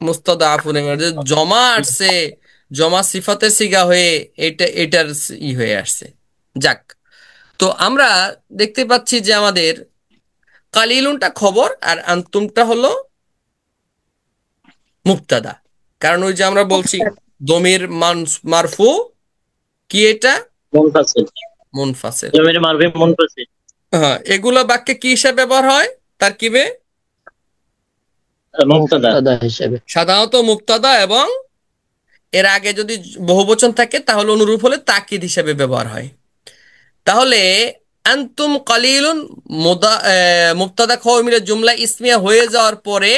A: মুস্তাদাফুন জমা আসছে, জমা সিফাতের সিগা হয়ে এটার হয়ে আসছে। যাক, তো আমরা দেখতে পাচ্ছি যে আমাদের কালিলুনটা খবর আর আনতুমটা হলো মুবতাদা। কারণ ওই যে আমরা বলছি দমির মারফু কি, এটা
H: মুনফাসিল,
A: মুনফাসিল।
H: জমির মারফি মুনফাসিল।
A: হ্যাঁ, এগুলো বাক্যে কি হিসাবে ব্যবহার হয়? তারকিবে
H: মুবতাদা
G: মুবতাদা হিসেবে।
A: সাধারণত মুবতাদা এবং এর আগে যদি বহুবচন থাকে তাহলে অনুরূপ হলে তাকিদ হিসেবে ব্যবহার হয়। তাহলে আনতুম কালিলুন মুবতাদা খবর মিলে জুমলা ইসমিয়া হয়ে যাওয়ার পরে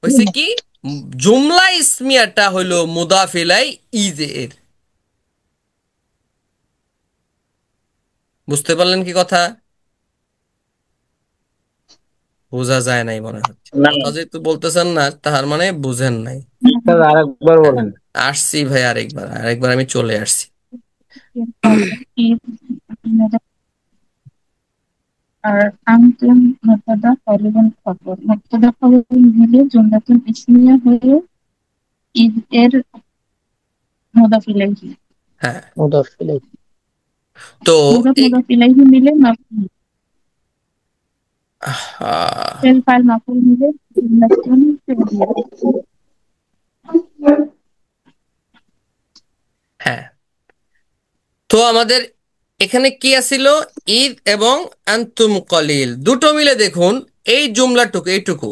A: হয়েছে কি, জুমলা ইসমিয়াটা হলো মুদাফ ইলাই এর। বুঝতে পারলেন কি কথা? বোঝা যায় নাই মনে হচ্ছে,
H: না,
A: কথা যেহেতু বলতেছেন না তাহার মানে বুঝেন নাই।
C: স্যার আরেকবার বলেন।
A: আসছি ভাই, আরেকবার আমি চলে আসছি।
E: আর আনতুম মুবতাদা কালিলুন খবর। মুবতাদা খবর মিলে জুমলাতুল ইসমিয়া হয়ে ইদ এর মুদাফ ইলাইহি।
A: হ্যাঁ,
G: মুদাফ ইলাইহি।
A: তো
E: মুদাফ ইলাইহি মিলে মাফউল, ফেল ফাইল মাফউল মিলে জুমলাতুন ফি'লিয়া।
A: হ্যাঁ, তো আমাদের এখানে কি আছিল? ঈদ এবং আনতুম কলিল দুটো মিলে দেখুন এই জুমলাটুকু, এইটুকু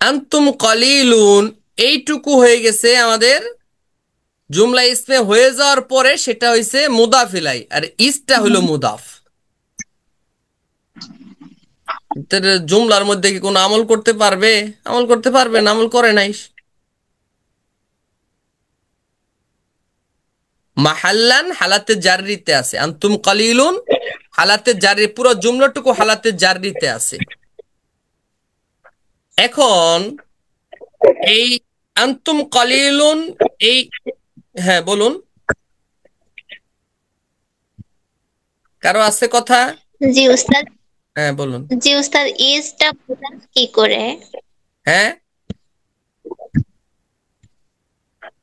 A: আনতুম কলিলুন এইটুকু হয়ে গেছে আমাদের জুমলা ইসমে হয়ে যাওয়ার পরে সেটা হইছে মুদাফ ইলাই, আর ইসটা হইলো মুদাফ। জুমলার মধ্যে কি কোনো আমল করতে পারবে? আমল করতে পারবে না, আমল করে নাই। মাহাল্লান হালাতে জাররিতে আছে, আনতুম কালিলুন হালাতে জাররি, পুরো জুমলাটুকু হালাতে জাররিতে আছে। এখন এই আনতুম কালিলুন এই, হ্যাঁ বলুন, কারো আছে কথা?
D: জি উস্তাদ।
A: হ্যাঁ বলুন।
D: জি উস্তাদ, ইজটা মুদাফ কি করে?
A: হ্যাঁ,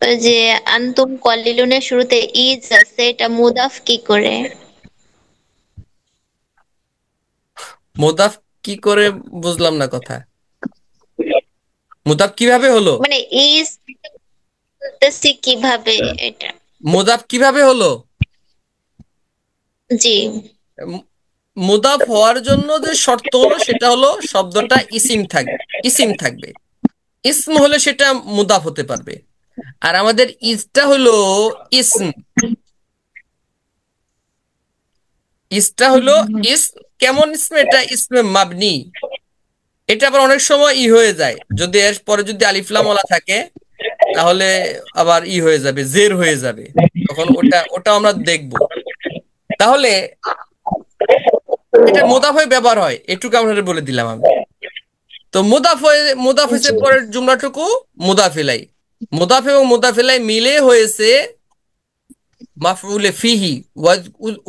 D: ওই যে আনতুম কলিলুনের শুরুতে ইজ আছে, এটা মুদাফ কি করে?
A: মুদাফ কি করে বুঝলাম না কথা। মুদাফ কিভাবে হলো?
D: মানে ইজ বলতেছি কিভাবে এটা?
A: মুদাফ কিভাবে হলো?
D: জি
A: মুদাফ হওয়ার জন্য যে শর্ত হলো সেটা হলো শব্দটা ইসিম থাকবে। ইসম হলে সেটা মুদাফ হতে পারবে। আর আমাদের ইজটা হলো ইসম, ইসটা হলো কেমন ইসম? এটা ইসমে মাবনি। এটা আবার অনেক সময় হয়ে যায়, যদি এর পরে যদি আলিফ লাম ওয়ালা থাকে তাহলে আবার হয়ে যাবে, জের হয়ে যাবে, তখন ওটা আমরা দেখব। তাহলে এটা মুদাফ হয়ে ব্যবহার হয়, এটুকু আপনাদের বলে দিলাম আমি। তো মুদাফ হয়েছে পরের জুমলাটুকু মুদাফিলাই। মুদাফ এবং মুদাফিলাই মিলে হয়েছে মাফউলে ফিহি।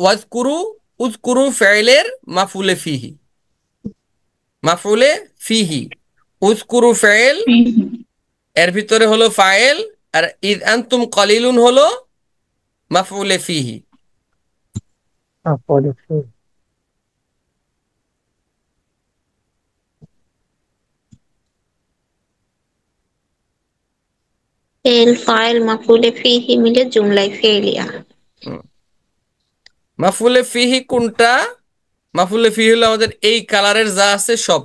A: ওয়াজকুরু উযকুরু ফি'লের মাফউলে ফিহি। মাফউলে ফিহি উযকুরু ফি'ল, এর ভিতরে হলো ফাইল, আর ইদ আনতুম কলিলুন হলো মাফউলে ফিহি।
G: مفعول فيه
D: ফেল ফাইল মাফুলে ফিহি মিলে জুমলায় ফেলিয়া।
A: মাফউলে ফিহি কোনটা? মাফউলে ফিহি হলো আমাদের এই কালারের যা আছে সব,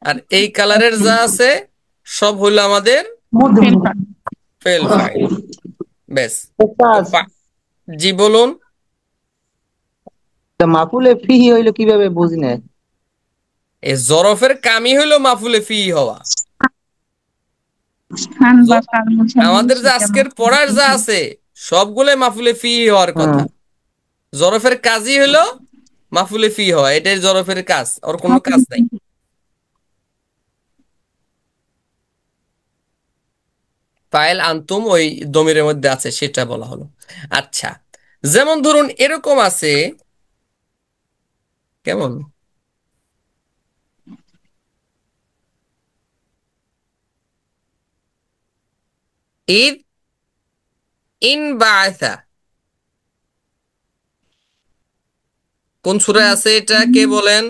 A: আর এই কালারের যা আছে সব হলো আমাদের ফেল ফাইল। বেশ, জি বলুন।
I: মাফুলে ফিহি হইলো কিভাবে বুঝি না?
A: এই জরফের কামই হলো মাফউলে ফিহি হওয়া।
E: স্থান বা কাল বোঝালে
A: আমাদের যে
E: সেটা
A: আজকের পড়ার যা আছে সবগুলো মাফউলে ফিহি হওয়ার কথা। জরফের কাজই হলো মাফউলে ফিহি হওয়া, এটাই জরফের কাজ, ওর কোনো কাজ নাই। ফাইল আনতুম ওই দমিরের মধ্যে আছে সেটা বলা হলো। আচ্ছা, যেমন ধরুন এরকম আছে, কেমন ঈদ ইন বাআসা, কোন সূরায় আছে এটা কে বলেন?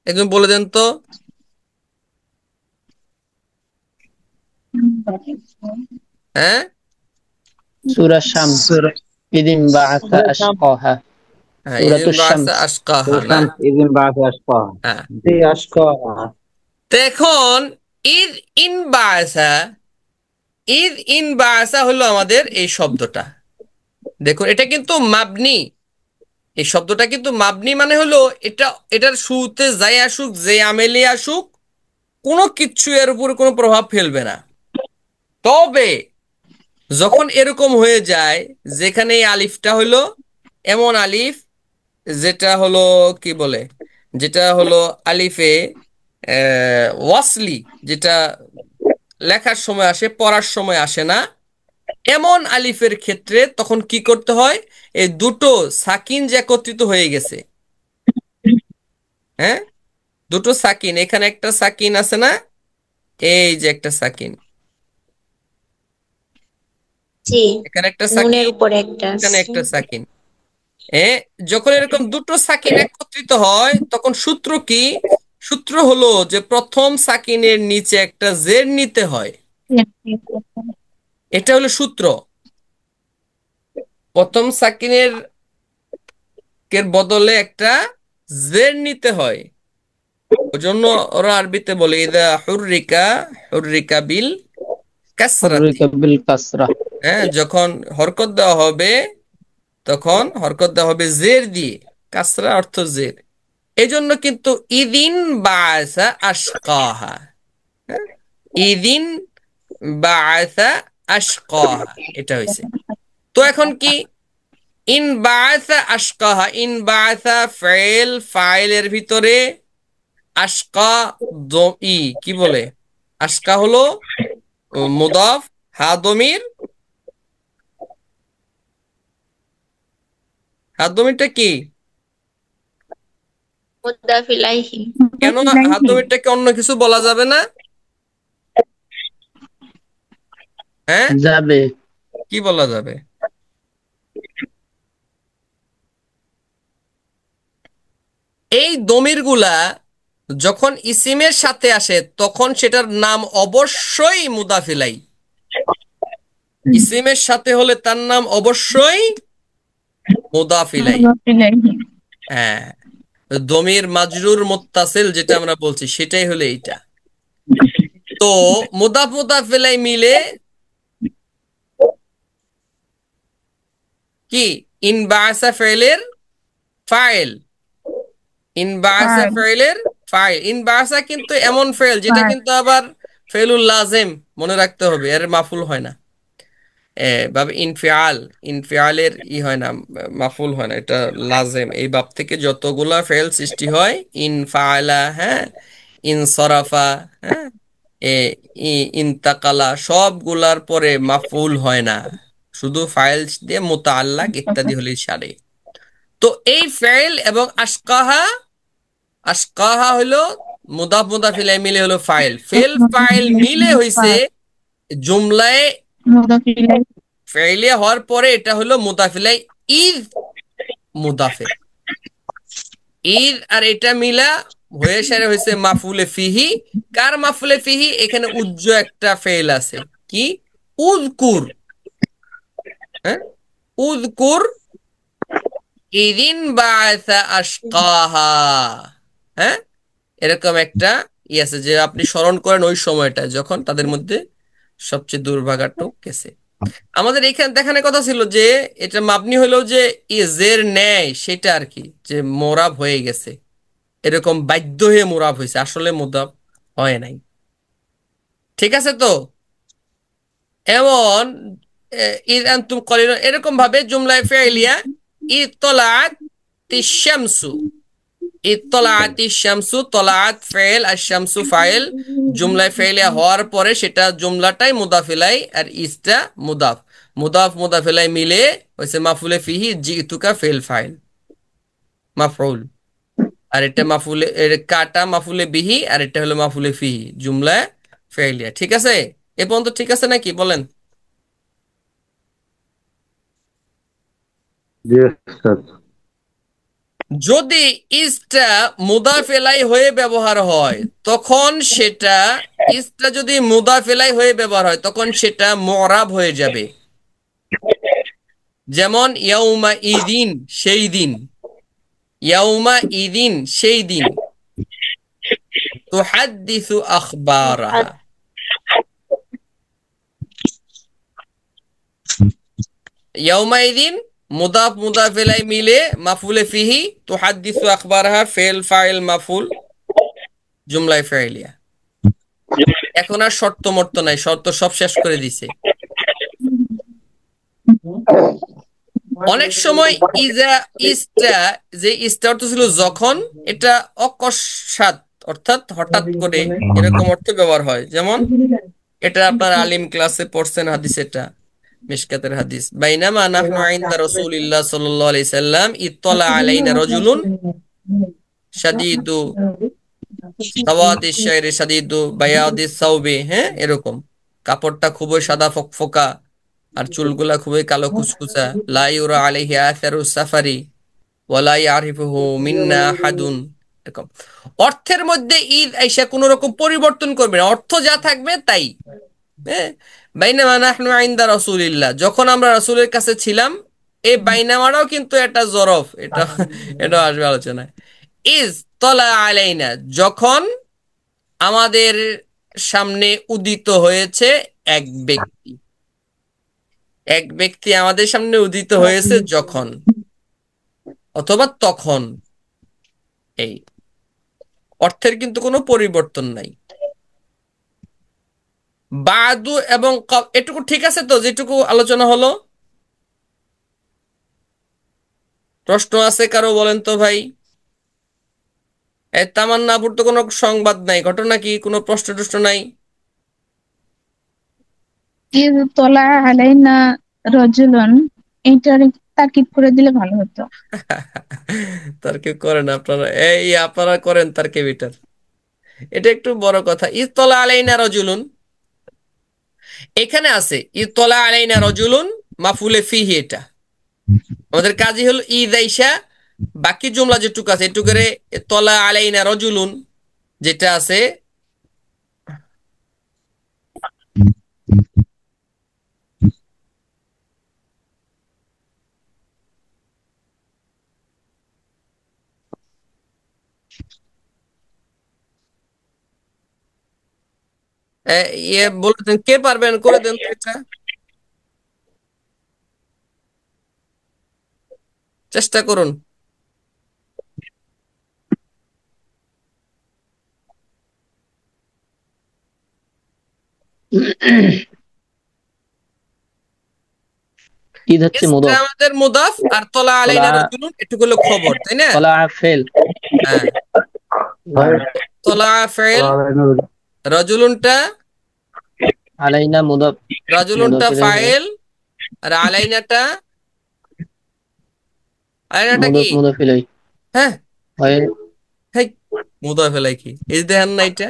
A: একজন বলে দেন তো। হ্যাঁ,
G: سورة الشمس إذ انبعث أشقاها
A: হ্যাঁ,
G: سورة
A: ইদিন বাআসা
G: الشمس
A: আশকাহা না?
B: ইদিন বাআসা আশকাহা।
A: হ্যাঁ,
B: জি আশকাহা।
A: তো এখন ঈদ ইন বাআসা, ঈদ ইন বাআসা হলো আমাদের এই শব্দটা। দেখুন এটা কিন্তু মাবনি, এই শব্দটা কিন্তু মাবনি, মানে হলো এটার শুরুতে যাই আসুক, যে আমেলি আসুক, কোনো কিচ্ছু এর উপর কোনো প্রভাব ফেলবে না। তবে যখন এরকম হয়ে যায় যেখানে এই আলিফটা হলো এমন আলিফ যেটা হলো কি বলে, যেটা হলো আলিফে ওয়াসলি, যেটা লেখার সময় আসে পড়ার সময় আসে না, এমন আলিফের ক্ষেত্রে তখন কি করতে হয়? এই দুটো সাকিন যে একত্রিত হয়ে গেছে, হ্যাঁ, দুটো সাকিন, এখানে একটা সাকিন আছে না, এই যে একটা সাকিন,
D: জি,
A: এখানে একটা
D: নুনের
A: সাকিন,
D: উপরে একটা
A: এখানে
D: আছে।
A: একটা সাকিন। যখন এরকম দুটো সাকিন একত্রিত হয় তখন সূত্র কি? সূত্র হলো যে প্রথম সাকিনের নিচে একটা জের নিতে হয়, এটা হলো সূত্র। প্রথম সাকিনের বদলে একটা জের নিতে হয়। ওই জন্য ওরা আরবিতে বলে ইদা হুররিকা বিল কাসরাতি।
G: حرك بالكسرة
A: হ্যাঁ, যখন হরকত দেওয়া হবে তখন হরকত দেওয়া হবে জের দিয়ে, কাসরা অর্থ জের। এই জন্য কিন্তু ইদিন বাআসা আশকাহা, হ্যাঁ, ইদিন বাআসা আশকাহা, এটা হয়েছে। তো এখন কি ইন বাআসা আশকাহা, ইন বাআসা ফেল ফাইলের ভিতরে আশকা কি বলে, আশকা হলো মুদাফ, হা দমির, হা দমিরটা কি?
D: মুদাফ ইলাইহি।
A: কেন হা দমিরটাকে অন্য কিছু বলা যাবে না? হ্যাঁ,
G: যাবে
A: কি বলা যাবে? এই দমির গুলা যখন ইসিমের সাথে আসে তখন সেটার নাম অবশ্যই মুদাফিলাই। ইসিমের সাথে হলে তার নাম অবশ্যই মুদাফিলাই। হ্যাঁ, দমির মাজরুর মুত্তাসিল যেটা আমরা বলছি সেটাই হলো এইটা। তো মুদাফ মুদাফিলাই মিলে কি ইন বাআসা ফেলের ফাইল, ইন বাআসা ফেলের ফাইল। ইন বাআসা কিন্তু এমন ফেল যেটা কিন্তু আবার ফেলুল লাজেম, মনে রাখতে হবে, এর মাফুল হয় না। ভাবে ইনফিয়ালের হয় না, মাফুল হয় না, এটা লাজেম। এই বাব থেকে যতগুলা ফেল সৃষ্টি হয় ইনফাআলা, হ্যাঁ, ইনসরাফা, হ্যাঁ, ইন্তাকালা, সবগুলার পরে মাফউল হয় না, শুধু ফাইল দিয়ে মুতাআল্লাক ইত্যাদি হলে সারে। তো এই ফেল এবং আশকাহা, আশকাহা হলো মুদাফ মুদাফ ইলাইহি মিলে হলো ফাইল, ফেল ফাইল মিলে হইছে জুমলায়
E: মুদাফ ইলাইহি
A: ফেলিয়া হওয়ার পরে এটা হলো মুদাফ ইলাইহি ইদ মুদাফে, ঈদ আর এটা মিলা হয়ে সারে হয়েছে মাফুলে ফিহি। কার মাফুলে ফিহি? এখানে উজ্জ একটা ফেল আছে, কি? উযকুর, হ্যাঁ, উযকুর ইদিন বাআসা আশকাহা, হ্যাঁ, এরকম একটা আছে যে আপনি স্মরণ করেন ওই সময়টা যখন তাদের মধ্যে সবচেয়ে দুর্ভাগাটো গেছে। আমাদের এখানে দেখানোর কথা ছিল যে এটা মাবনি হলো যে ইজের ন্যায় সেটা আর কি, যে মোরাব হয়ে গেছে, এরকম বাধ্য হয়ে মোরাব হয়েছে, আসলে মোদাব হয় নাই। ঠিক আছে? তো এমন ইদ আনতুম কলিলুন, এরকম ভাবে জুমলায়ে ফি'লিয়া ইত্তলাআত তিশ-শামসু, ইত্তলাআতি শামসু, তলাআত ফেল আর শামসু ফাইল, জুমলায় ফেলিয়া হওয়ার পরে সেটা জুমলাটাই মুদাফ ইলাইহি আর ইসটা মুদাফ, মুদাফ মুদাফ ইলাইহি মিলে হইছে মাফুলে ফিহি, জিতুকা ফেল ফাইল মাফউল, আর এটা মাফুলে কাটা মাফুলে বিহি, আর এটা হলো মাফুলে ফিহি জুমলায় ফেলিয়া। ঠিক আছে? এ পর্যন্ত ঠিক আছে নাকি বলেন?
C: Yes, sir.
A: যদি ইসটা মুদাফ ইলাইহি হয়ে ব্যবহার হয় তখন সেটা, ইসটা যদি মুদাফ ইলাইহি হয়ে ব্যবহার হয় তখন সেটা মুরাব হয়ে যাবে। যেমন ইয়াউমা ইদিন, সেই দিন, ইয়াউমা ইদিন সেই দিন, তুহাদ্দিসু আখবারাহা, ইয়াউমা ইদিন মুদাফ মুদাফ ইলাইহি মিলে মাফুলে ফিহি, তুহাদ্দিসু আখবারাহা ফেল ফাইল মাফুল জুমলায়ে ফি'লিয়া। এখন আর শর্ত মর্ত নাই, শর্ত সব শেষ করে দিছে। অনেক সময় ইজা, ইসটা, যে ইসটা অর্থ ছিল যখন, এটা অকস্মাৎ অর্থাৎ হঠাৎ করে এরকম অর্থে ব্যবহার হয়। যেমন এটা আপনার আলিম ক্লাসে পড়ছেন হাদিস, এটা মিশকাতের হাদিস, বাইনামা নাহনু ইনদা রাসূলিল্লাহ সাল্লাল্লাহু আলাইহি সাল্লাম ইত্তালা আলাইনা রাজুলুন শাদীদু সাওয়াদিশ শাইরি শাদীদু বায়াদিস সাওবি, হ্যাঁ, এরকম কাপড়টা খুবই সাদা ফকফকা আর চুলগুলা খুবই কালো কুচকুচা, লা ইউরা আলাইহি আসারু সাফারি ওয়ালা ইয়ারিফুহু মিন্না আহাদুন, এরকম অর্থের মধ্যে ঈদ আইসা কোন রকম পরিবর্তন করবে না, অর্থ যা থাকবে তাই। হ্যাঁ, বাইনামা নাহনু ইনদা রাসূলিল্লাহ, যখন আমরা রাসূলের কাছে ছিলাম, এই বাইনামাটাও কিন্তু একটা জরফ, এটা এটা আসবে আলোচনায়। ইজ তলা আলাইনা, যখন আমাদের সামনে উদিত হয়েছে এক ব্যক্তি, এক ব্যক্তি আমাদের সামনে উদিত হয়েছে যখন, অথবা তখন, এই অর্থের কিন্তু কোনো পরিবর্তন নাই। বাদু এবং এটুকু ঠিক আছে তো, যেটুকু আলোচনা হলো? প্রশ্ন আছে কারো? বলেন তো ভাই। তামান্নাপুর তো কোনো সংবাদ নাই, ঘটনা কি? কোনো প্রশ্ন টশ্ন নাই?
E: ইদ তোলা আলাইনা রাজুলুন, এইটার তাকিদ করে দিলে ভালো হতো।
A: তার কেউ করেন আপনারা? এই আপনারা করেন তার কে বিটার, এটা একটু বড় কথা। ইত্তলা আলাইনা রাজুলুন, এখানে আছে ইত্তলা আলাইনা রাজুলুন মাফুলে ফিহি, এটা আমাদের কাজই হলো ঈদ আইসা বাকি জুমলা যেটুকু আছে এটুকুরে তলা আলাইনা রাজুলুন যেটা আছে ইয়ে বলতেন, কে পারবেন করে দেন তো এটা, চেষ্টা করুন।
G: ঈদ হচ্ছে মুদাফ,
A: আমাদের মুদাফ, আর তলা আলাইনা রাজুলুন এটুকু হলো খবর, তাই না?
G: তলা ফেল।
A: হ্যাঁ, তলা ফেল,
C: আলাইনা
A: রাজুলুনটা
G: আলাইনা মুদাফ
A: রাজুলুনটা
G: মুদাফ ইলাইহি
A: ফাইল, আর আলাইনাটা কি?
G: মুদাফ ইলাইহি
A: হ্যাঁ,
G: হয়
A: হেই মুদাফ ইলাইহি কি এই দেখেন না, এটা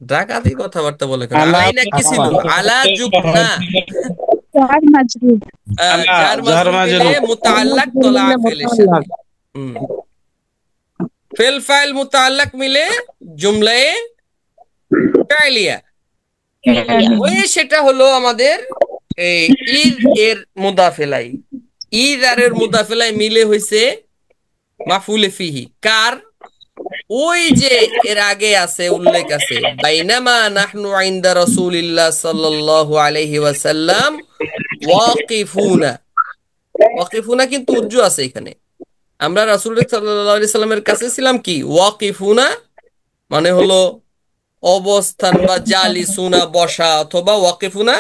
A: ডাকাতি কথাবার্তা বলে কেন?
F: আলা
A: আলাইনা কি ছিল? আলা যুগ না,
E: জার মাজরুর
A: জার
F: জার
A: মাজরুর মিলে
F: মাজরুর।
A: মুতাআল্লাক তলা ফেলের সাথে। হুম, ফেল ফাইল মুতাআল্লাক মিলে জুমলায়ে ফাইলিয়া। ওই সেটা হলো আমাদের এই ঈদ এর মুদাফেলাই। ঈদ আর এর মুদাফেলাই মিলে হইছে মাফুলে ফিহি। কার? ওই যে এর আগে আছে, উল্লেখ আছে, বাইনামা নাহনু ইনদা রাসূলিল্লাহ সাল্লাল্লাহু আলাইহি ওয়াসাল্লাম ওয়াকিফুনা। ওয়াকিফুনা কিন্তু উর্জু আছে এখানে। আমরা রাসূলুল্লাহ সাল্লাল্লাহু আলাইহি সাল্লামের কাছে ছিলাম কি? ওয়াকিফুনা মানে হলো অবস্থান, বা জালিসুনা বসা, অথবা ওয়াকিফুনা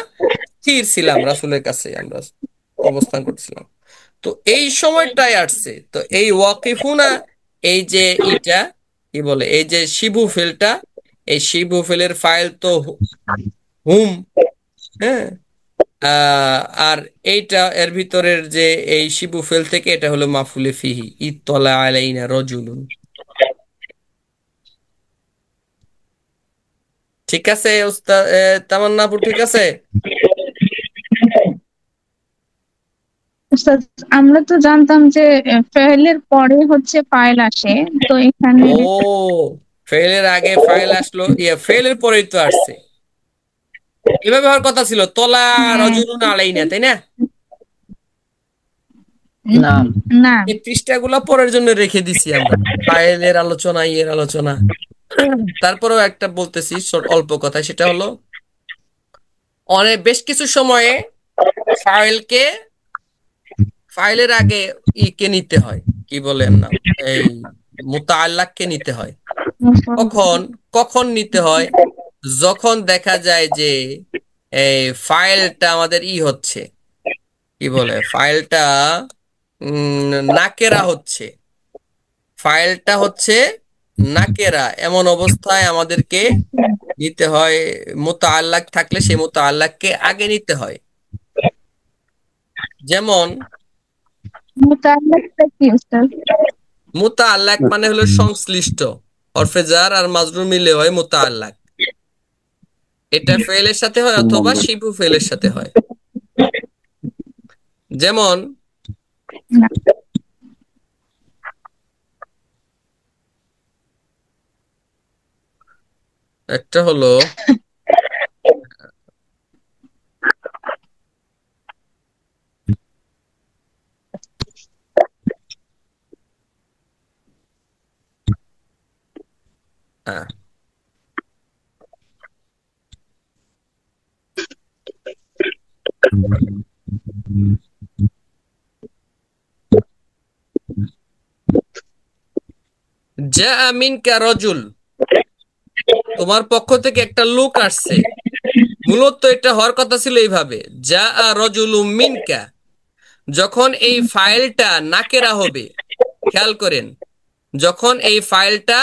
A: স্থির ছিলাম, রাসূলের কাছে আমরা অবস্থান করছিলাম। তো এই সময়টাই আসছে। তো এই ওয়াকিফুনা, এই যে ইটা কি বলে, এই যে শিবু ফেলটা, এই শিবু ফেলের ফাইল তো হুম। হ্যাঁ, আর এইটা এর ভিতরের যে এই শিবু ফেল থেকে এটা হলো মাফুলে ফিহি, ইত্তলা আলাইনা রাজুলুন। ঠিক আছে উস্তাদ তামান্নাপুর, ঠিক আছে?
E: উস্তাদ, আমরা তো জানতাম যে ফেলের পরে হচ্ছে ফাইল আসে, তো এখানে
A: ও, ফেলের আগে ফাইল আসলো, ফেলের পরেই তো আসছে। এভাবে হওয়ার কথা ছিল, তলা রজুলুন আলাইনা, তাই না?
G: না
E: না,
A: এই পৃষ্ঠাগুলো পরের জন্য রেখে দিছি আমরা, ফাইলের আলোচনা, ইয়ের আলোচনা। তারপরেও একটা বলতেছি অল্প কথা, সেটা হলো অনেক বেশ কিছু সময়ে ফাইলের আগে কে নিতে হয়, কি বলেন না, এই মুতাআল্লাককে নিতে হয়। কখন কখন নিতে হয়? যখন দেখা যায় যে এই ফাইলটা আমাদের হচ্ছে, কি বলে, ফাইলটা নাকেরা হচ্ছে, ফাইলটা হচ্ছে নাকেরা, এমন অবস্থায় আমাদেরকে নিতে হয়। মুতাআল্লাক থাকলে সেই মুতাআল্লাককে আগে নিতে হয়। যেমন
E: মুতাআল্লিকটা কি উস্তাদ?
A: মুতাআল্লাক মানে হলো সংশ্লিষ্ট, হরফে জার আর মাজরুর মিলে হয় মুতাআল্লাক। এটা ফেলের সাথে হয় অথবা শিবু ফেলের সাথে হয়। যেমন
E: না,
A: একটা হলো আহ, জাআ মিনকা রাজুল, তোমার পক্ষ থেকে একটা লোক আসছে। মূলত এটা হওয়ার কথা ছিল এইভাবে, জাআ রাজুলুম মিনকা। যখন এই ফাইলটা নাকেরা হবে, খেয়াল করেন, যখন এই ফাইলটা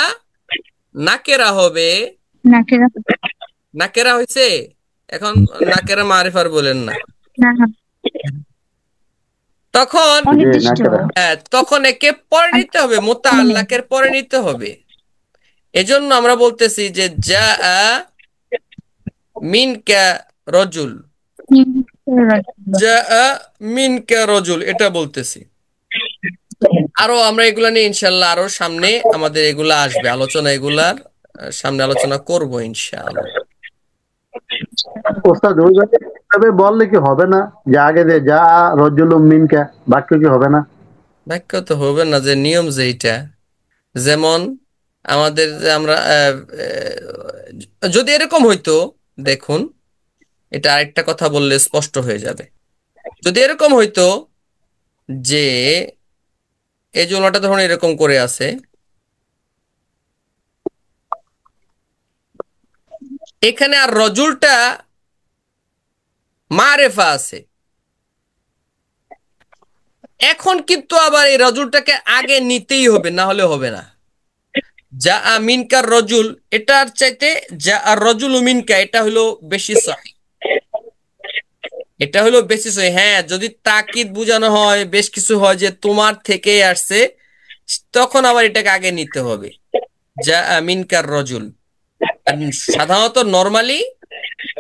A: নাকেরা হবে,
E: নাকেরা,
A: নাকেরা হয়েছে, এখন নাকেরা মারিফার বলেন না,
E: না,
A: তখন
E: অনির্দিষ্ট।
A: তখন একে পরে নিতে হবে, মুতাআল্লাকের পরে নিতে হবে। এজন্য আমরা বলতেছি যে জাআ মিনকা রাজুল, জাআ মিনকা রাজুল, এটা বলতেছি। আরো আমরা এগুলা নিয়ে ইনশাআল্লাহ আরো সামনে আমাদের এগুলা আসবে আলোচনা, এগুলার সামনে আলোচনা করব ইনশাআল্লাহ।
C: ওস্তাদ ওইভাবে বললে কি হবে না, যে আগে যে যা রজুলুম মিনকা বাক্য কি হবে না?
A: বাক্য তো হবে না, যে নিয়ম যেটা, যেমন আমাদের যে আমরা যদি এরকম হইতো, দেখুন এটা আরেকটা কথা বললে স্পষ্ট হয়ে যাবে। যদি এরকম হইতো যে এই জুমলাটা ধরুন এরকম করে আছে, এখানে আর রজুলটা মারেফা আছে, এখন কিন্তু আবার এই রজুলটাকে আগে নিতেই হবে, না হলে হবে না। যা মিনকার রজুল, এটার চাইতে যা আর রজুল মিনকা এটা হলো বেশি সহি। এটা হলো বেশি সহি। হ্যাঁ, যদি তাকিদ বোঝানো হয়, বেশ কিছু হয় যে তোমার থেকে আসছে, তখন আবার এটাকে আগে নিতে হবে, যা মিনকার রজুল। আর সাধারণত নরমালি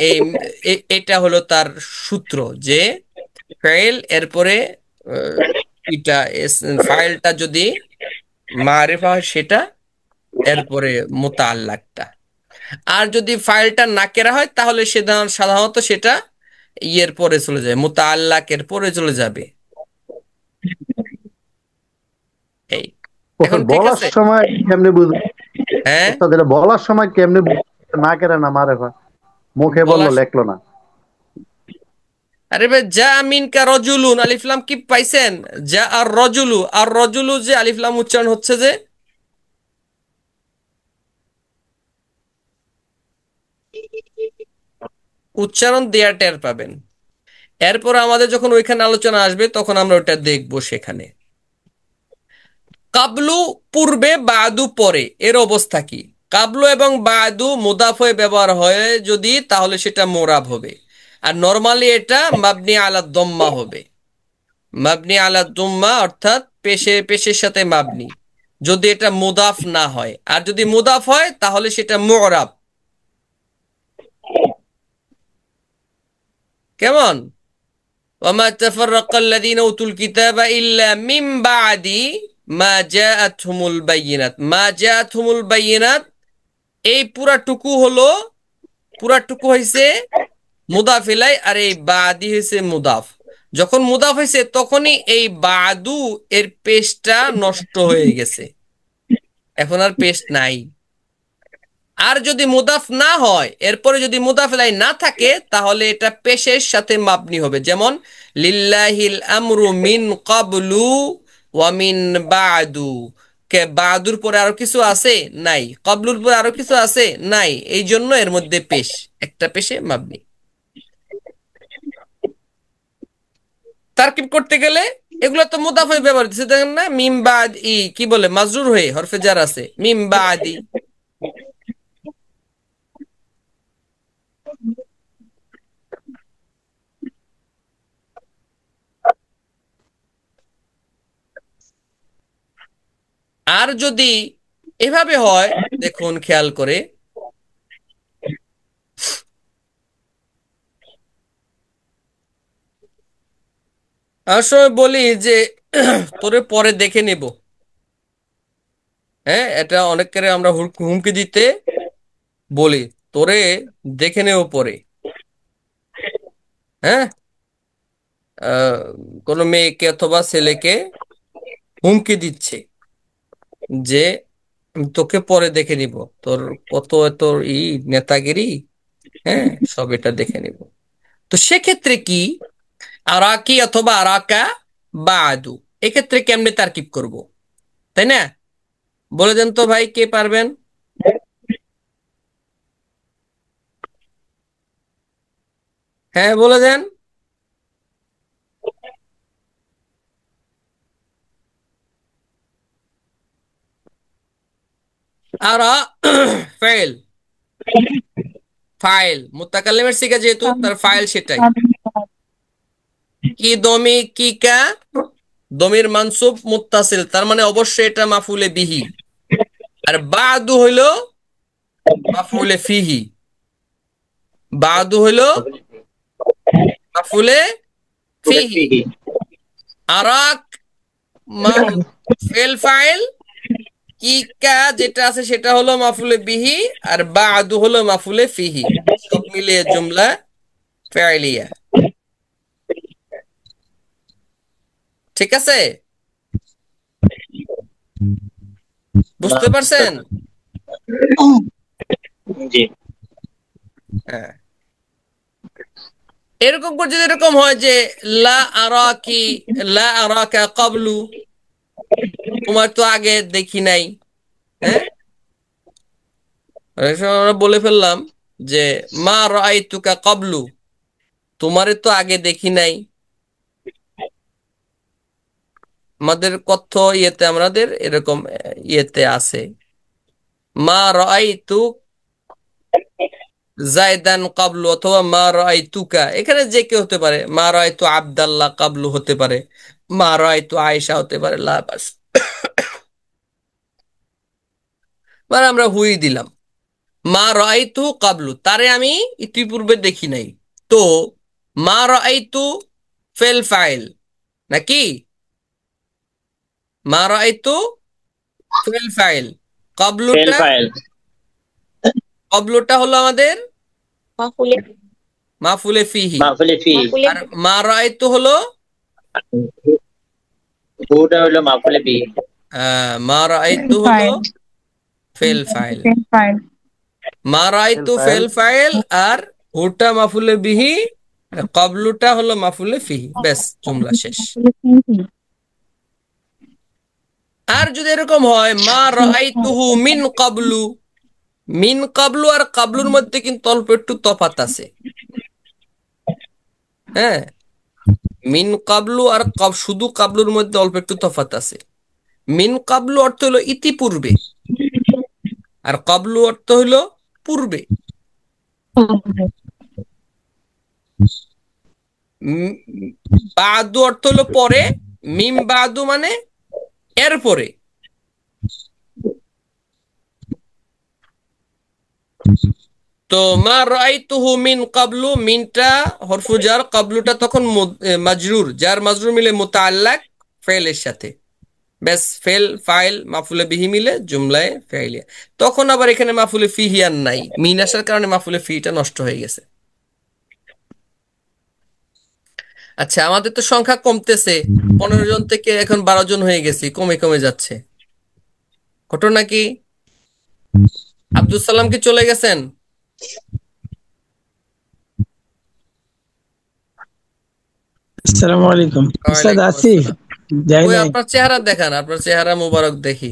A: এই এটা হলো তার সূত্র, যে ফাইল এরপরে আহ, এটা ফাইলটা যদি মারিফা হয় সেটা, এরপরে মুতাআল্লাকটা। আর যদি ফাইলটা নাকেরা হয় তাহলে সেটা সাধারণত সেটা ইয়ের পরে চলে যাবে, মুতাআল্লাকের পরে চলে যাবে। এই এখন
C: ওস্তাদ
A: ঠিক
C: বলার
A: আছে?
C: সময় কেমনে বুঝবো?
A: হ্যাঁ,
C: ওস্তাদ এটা বলার সময় কেমনে বুঝবো? না কেরে না মারেফা, মুখে বললো
A: বলার,
C: লেখলো না।
A: আরে ভাই, যা মিনকা রজুলুন, আলিফ লাম কি পাইছেন? যা আর রজুলু, আর রজুলু যে আলিফ লাম উচ্চারণ হচ্ছে, যে উচ্চারণ দেয়া টের পাবেন। এরপর আমাদের যখন ওইখানে আলোচনা আসবে তখন আমরা ওটা দেখবো। সেখানে কাবলু পূর্বে, বাদু পরে, এর অবস্থা কি? কাবলু এবং বাদু মুদাফ হয়ে ব্যবহার হয় যদি, তাহলে সেটা মোরাব হবে। আর নরমালি এটা মাবনি আলা দম্মা হবে। মাবনি আলা দম্মা অর্থাৎ পেশে, পেশের সাথে মাবনি, যদি এটা মুদাফ না হয়। আর যদি মুদাফ হয় তাহলে সেটা মুরাব। কেমন? ওয়ামা তাফাররাকাল্লাযীনা উতুল কিতাবা ইল্লা মিন বাদি মা জাআতহুমুল বায়িনাত। মা জাআতহুমুল বায়িনাত, এই পুরাটুকু হলো, পুরাটুকু হইছে মুদাফ ইলাই, আর এই বাদি হইছে মুদাফ। যখন মুদাফ হইছে তখনই এই বাদু এর পেশটা নষ্ট হয়ে গেছে, এখন আর পেশ নাই। আর যদি মুদাফ না হয়, এরপরে যদি মুদাফ ইলাই না থাকে, তাহলে এটা পেশের সাথে মাবনি হবে। যেমন লিল্লাহিল আমরু মিন ক্বাবলু ওয়া মিন বাদু। কে বাদুর পরে আরো কিছু আছে? নাই। ক্বাবলুর পরে আরো কিছু আছে? নাই। এই জন্য এর মধ্যে পেশ, একটা পেশে মাবনি। তারকিব করতে গেলে এগুলো তো মুদাফ হয়ে ব্যবহার হচ্ছে, দেখেন না? মিম বাদ ই কি বলে, মাজরুর হয়ে হরফে জার আছে, মিম বাদি। আর যদি এভাবে হয়, দেখুন খেয়াল করে, আমার সময় বলি যে তোরে পরে দেখে নেব। হ্যাঁ, এটা অনেকের আমরা হুমকি দিতে বলি, তোরে দেখে নেব পরে। হ্যাঁ, আহ, কোনো মেয়েকে অথবা ছেলেকে হুমকি দিচ্ছে যে আমি তোকে পরে দেখে নিব, তোর কত তোর নেতাগিরি, হ্যাঁ, সব এটা দেখে নিব। তো সেক্ষেত্রে কি আরাকি অথবা আরাকা বা আদু, এক্ষেত্রে কেমনে তারকিব করব, তাই না? বলে দেন তো ভাই, কে পারবেন? হ্যাঁ, বলে দেন। আরা ফাইল, ফাইল মুতাকাল্লিমের সিগা, যেহেতু তার ফাইল সেটাই। কি দমি কি কা, দমির মানসুব মুত্তাসিল, তার মানে অবশ্যই এটা মাফুলে বিহি। আর বাদু হইল মাফুলে ফিহি, বাদু হইল মাফুলে ফিহি। আরাক ফেল ফাইল, কি কা যেটা আছে সেটা হলো মাফুলে বিহি, আর বাদু হলো মাফুলে ফিহি, সব মিলিয়ে জুমলা ফাইলিয়া। ঠিক আছে? বুঝতে পারছেন?
H: জি।
A: হ্যাঁ, এরকম করে যদি এরকম হয় যে লা আরাকি, লা আরাকা ক্বাবলু, তোমার তো আগে দেখি নাই। হ্যাঁ, অনেক সময় আমরা বলে ফেললাম যে মা রাআইতুকা ক্বাবলু, তোমারে তো আগে দেখি নাই। আমাদের কথ্য ইয়েতে আমাদের এরকম ইয়েতে আছে মা রাআইতু জায়দান কাবলু, অথবা মা রাআইতুকা, এখানে যে কেউ হতে পারে। মা রাআইতু আব্দাল্লাহ কাবলু হতে পারে, মা রাআইতু আয়েশা হতে পারে, লা বাস। মানে আমরা হুই দিলাম। মা রাআইতু কাবলু, তারে আমি ইতিপূর্বে দেখি নাই। তো মা রাআইতু ফেল ফাইল নাকি? মা রাআইতু ফেল ফাইল,
H: ফেল
A: কাবলুটা,
H: ফাইল।
A: কাবলুটা হলো আমাদের
D: মাফুলে
A: মাফুলে ফিহি।
H: মাফুলে ফি।
D: মাফুলে
A: আর মা রাআইতু হলো
H: হুটা হলো মাফুলে বি।
A: মা রাআইতু হলো
E: ফাইল
A: ফেল ফাইল।
E: ফাইল
A: মা রাআইতু ফেল ফাইল, আর হুটা মাফুলে বিহি, কাবলুটা হলো মাফুলে ফিহি। ব্যাস, জুমলা শেষ। আর যদি এরকম হয় মা রাআইতুহু মিন কাবলু, মিন কাবলু আর কাবলুর মধ্যে কিন্তু অল্প একটু তফাৎ আছে। হ্যাঁ, মিন কাবলু আর শুধু কাবলুর মধ্যে অল্প একটু তফাৎ আছে। মিন কাবলু অর্থ হলো ইতিপূর্বে, আর কাবলু অর্থ হলো পূর্বে। উম, বাদু অর্থ হলো পরে, মিম বাদু মানে এরপরে। তো মা রাআইতুহু মিন কাবলু, মিনটা হরফু জার, কাবলুটা তখন মাজরুর, জার মাজরুর মিলে মুতাআল্লাক ফেলের সাথে। ব্যাস, ফেল ফাইল মাফুলে বিহি মিলে জুমলায় ফাইলিয়া। তখন আবার এখানে মাফুলে ফিহি আর নাই, মিন আসার কারণে মাফুলে ফিটা নষ্ট হয়ে গেছে। আচ্ছা, আমাদের তো সংখ্যা কমতেছে, 15 জন থেকে এখন 12 জন হয়ে গেছি, কমে কমে যাচ্ছে। ঘটনা কি? আব্দুল সালাম কি চলে গেছেন?
F: আসসালামু আলাইকুম উস্তাদ,
A: ওয়ালাইকুম
F: আছি
A: আসসালাম।
F: যাই
A: ওই
F: নাই।
A: আপনার চেহারা দেখান, আপনার চেহারা মুবারক দেখি।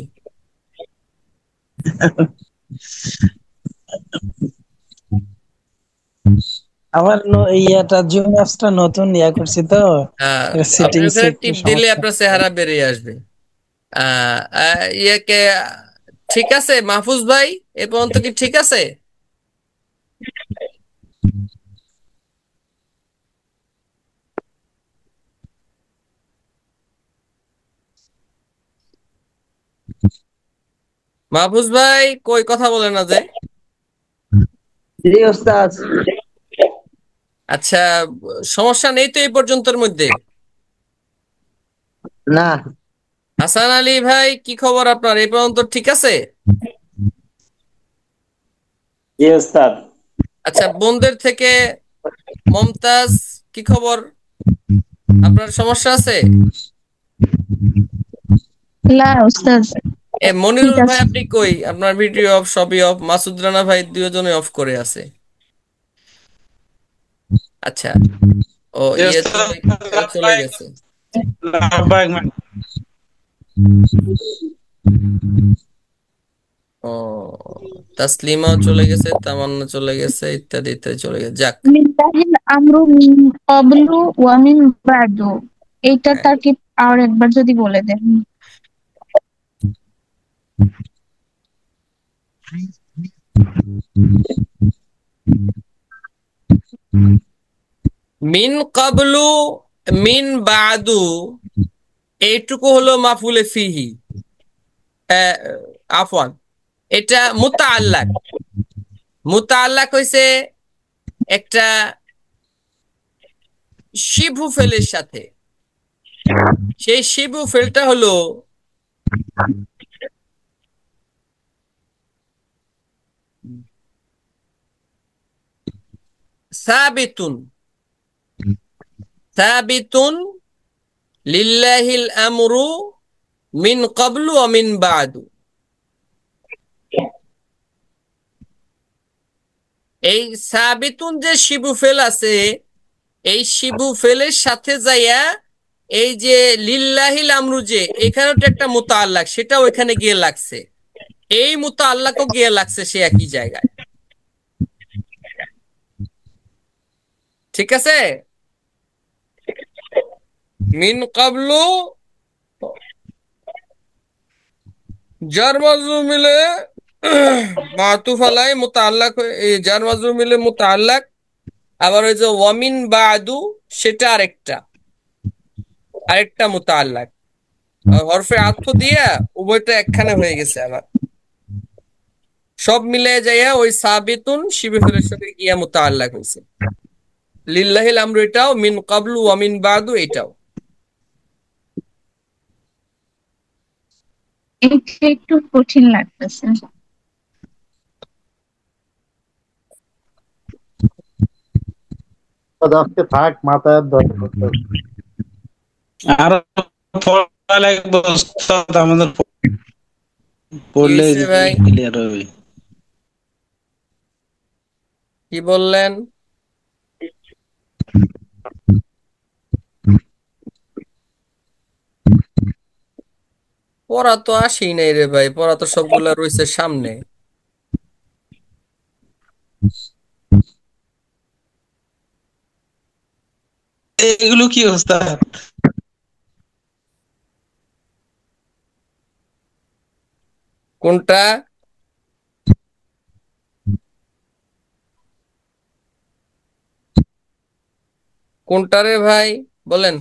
F: আমার ইয়াটা জুম অ্যাপসটা নতুন করছি তো,
A: আপনি
F: সেটিংস
A: ওখানে
F: একটু
A: টিপ দিলে
F: সমস্যা।
A: আপনার চেহারা বেরিয়ে আসবে। ইয়েকে, ঠিক আছে মাহফুজ ভাই, এ পর্যন্ত কি ঠিক আছে? মাহফুজ ভাই কই, কথা বলে না যে?
I: জি ওস্তাদ।
A: আচ্ছা, সমস্যা নেই তো এই পর্যন্তের মধ্যে?
I: না।
A: হাসান আলী ভাই, কি খবর আপনার, এই পর্যন্ত ঠিক আছে?
B: জি ওস্তাদ।
A: আচ্ছা, বোনদের থেকে মমতাজ, কি খবর, আপনার সমস্যা আছে?
E: লা উস্তাদ ঠিক
A: মনিরুল ভাই
E: আছে।
A: আপনি কই, আপনার ভিডিও অফ, সবই অফ, মাসুদ রানা ভাই দুজনে অফ করে আছে। আচ্ছা, ও ইয়ে তো চলে গেছে। ও, তাসলিমাও চলে গেছে, তামান্না চলে গেছে, ইত্যাদি ইত্যাদি চলে গেছে। যাক,
E: লিল্লাহিল আমরু মিন ক্বাবলু ওয়া মিন বা'দু, এইটার তারকিব আর একবার যদি বলে দেন।
A: মিন কাবলু, মিন বাদু, এইটুকু হলো মাফুলে ফিহি। আফওয়ান, এটা মুতাআল্লাক। মুতাআল্লাক হইছে একটা শিবু ফেলের সাথে। সেই শিবু ফেলটা হলো সাবিতুন। সাবিতুন লিল্লাহিল আমরু মিন ক্বাবলু ওয়া মিন বাদু। এই সাবিতুন যে শিবু ফেল আছে, এই শিবু ফেলের সাথে যাইয়া এই যে লিল্লাহিল আমরু, যে এখানেও তো একটা মুতাআল্লাক, সেটাও এখানে গিয়ে লাগছে। এই মুতাআল্লাকও গিয়ে লাগছে সে একই জায়গায়। ঠিক আছে? মিন কাবলু জার মাজরুর মিলে মাতুফ আলাই মুতাআল্লাক এই জার মাজরুর মিলে মুতাআল্লাক, আবার ওই যে ওয়ামিন বাদু সেটা আরেকটা মুতাআল্লাক। হরফে আতফ দিয়া উভয়টা একখানে হয়ে গেছে। আবার সব মিলে যাইয়া ওই সাবিতুন শিবে ফেলের সাথে গিয়া মুতাআল্লাক হয়েছে। লিল্লাহিল আমরু এটাও, মিন কাবলু ওয়া মিন বাদু এটাও।
E: এটা একটু কঠিন লাগতেছে।
C: আজকে থাক, মাথায় আর দরদ করতে হবে।
F: আরো পড়া লাগবে ওস্তাদ, আমাদের
A: কি
F: পড়লে
A: হয়েছে ভাই,
F: ক্লিয়ার হবে।
A: কি বললেন? পড়া তো আসেই নাই রে ভাই, পড়া তো সবগুলা রয়েছে সামনে।
F: এগুলো কি ওস্তাদ?
A: কোনটা? কোনটা রে ভাই বলেন।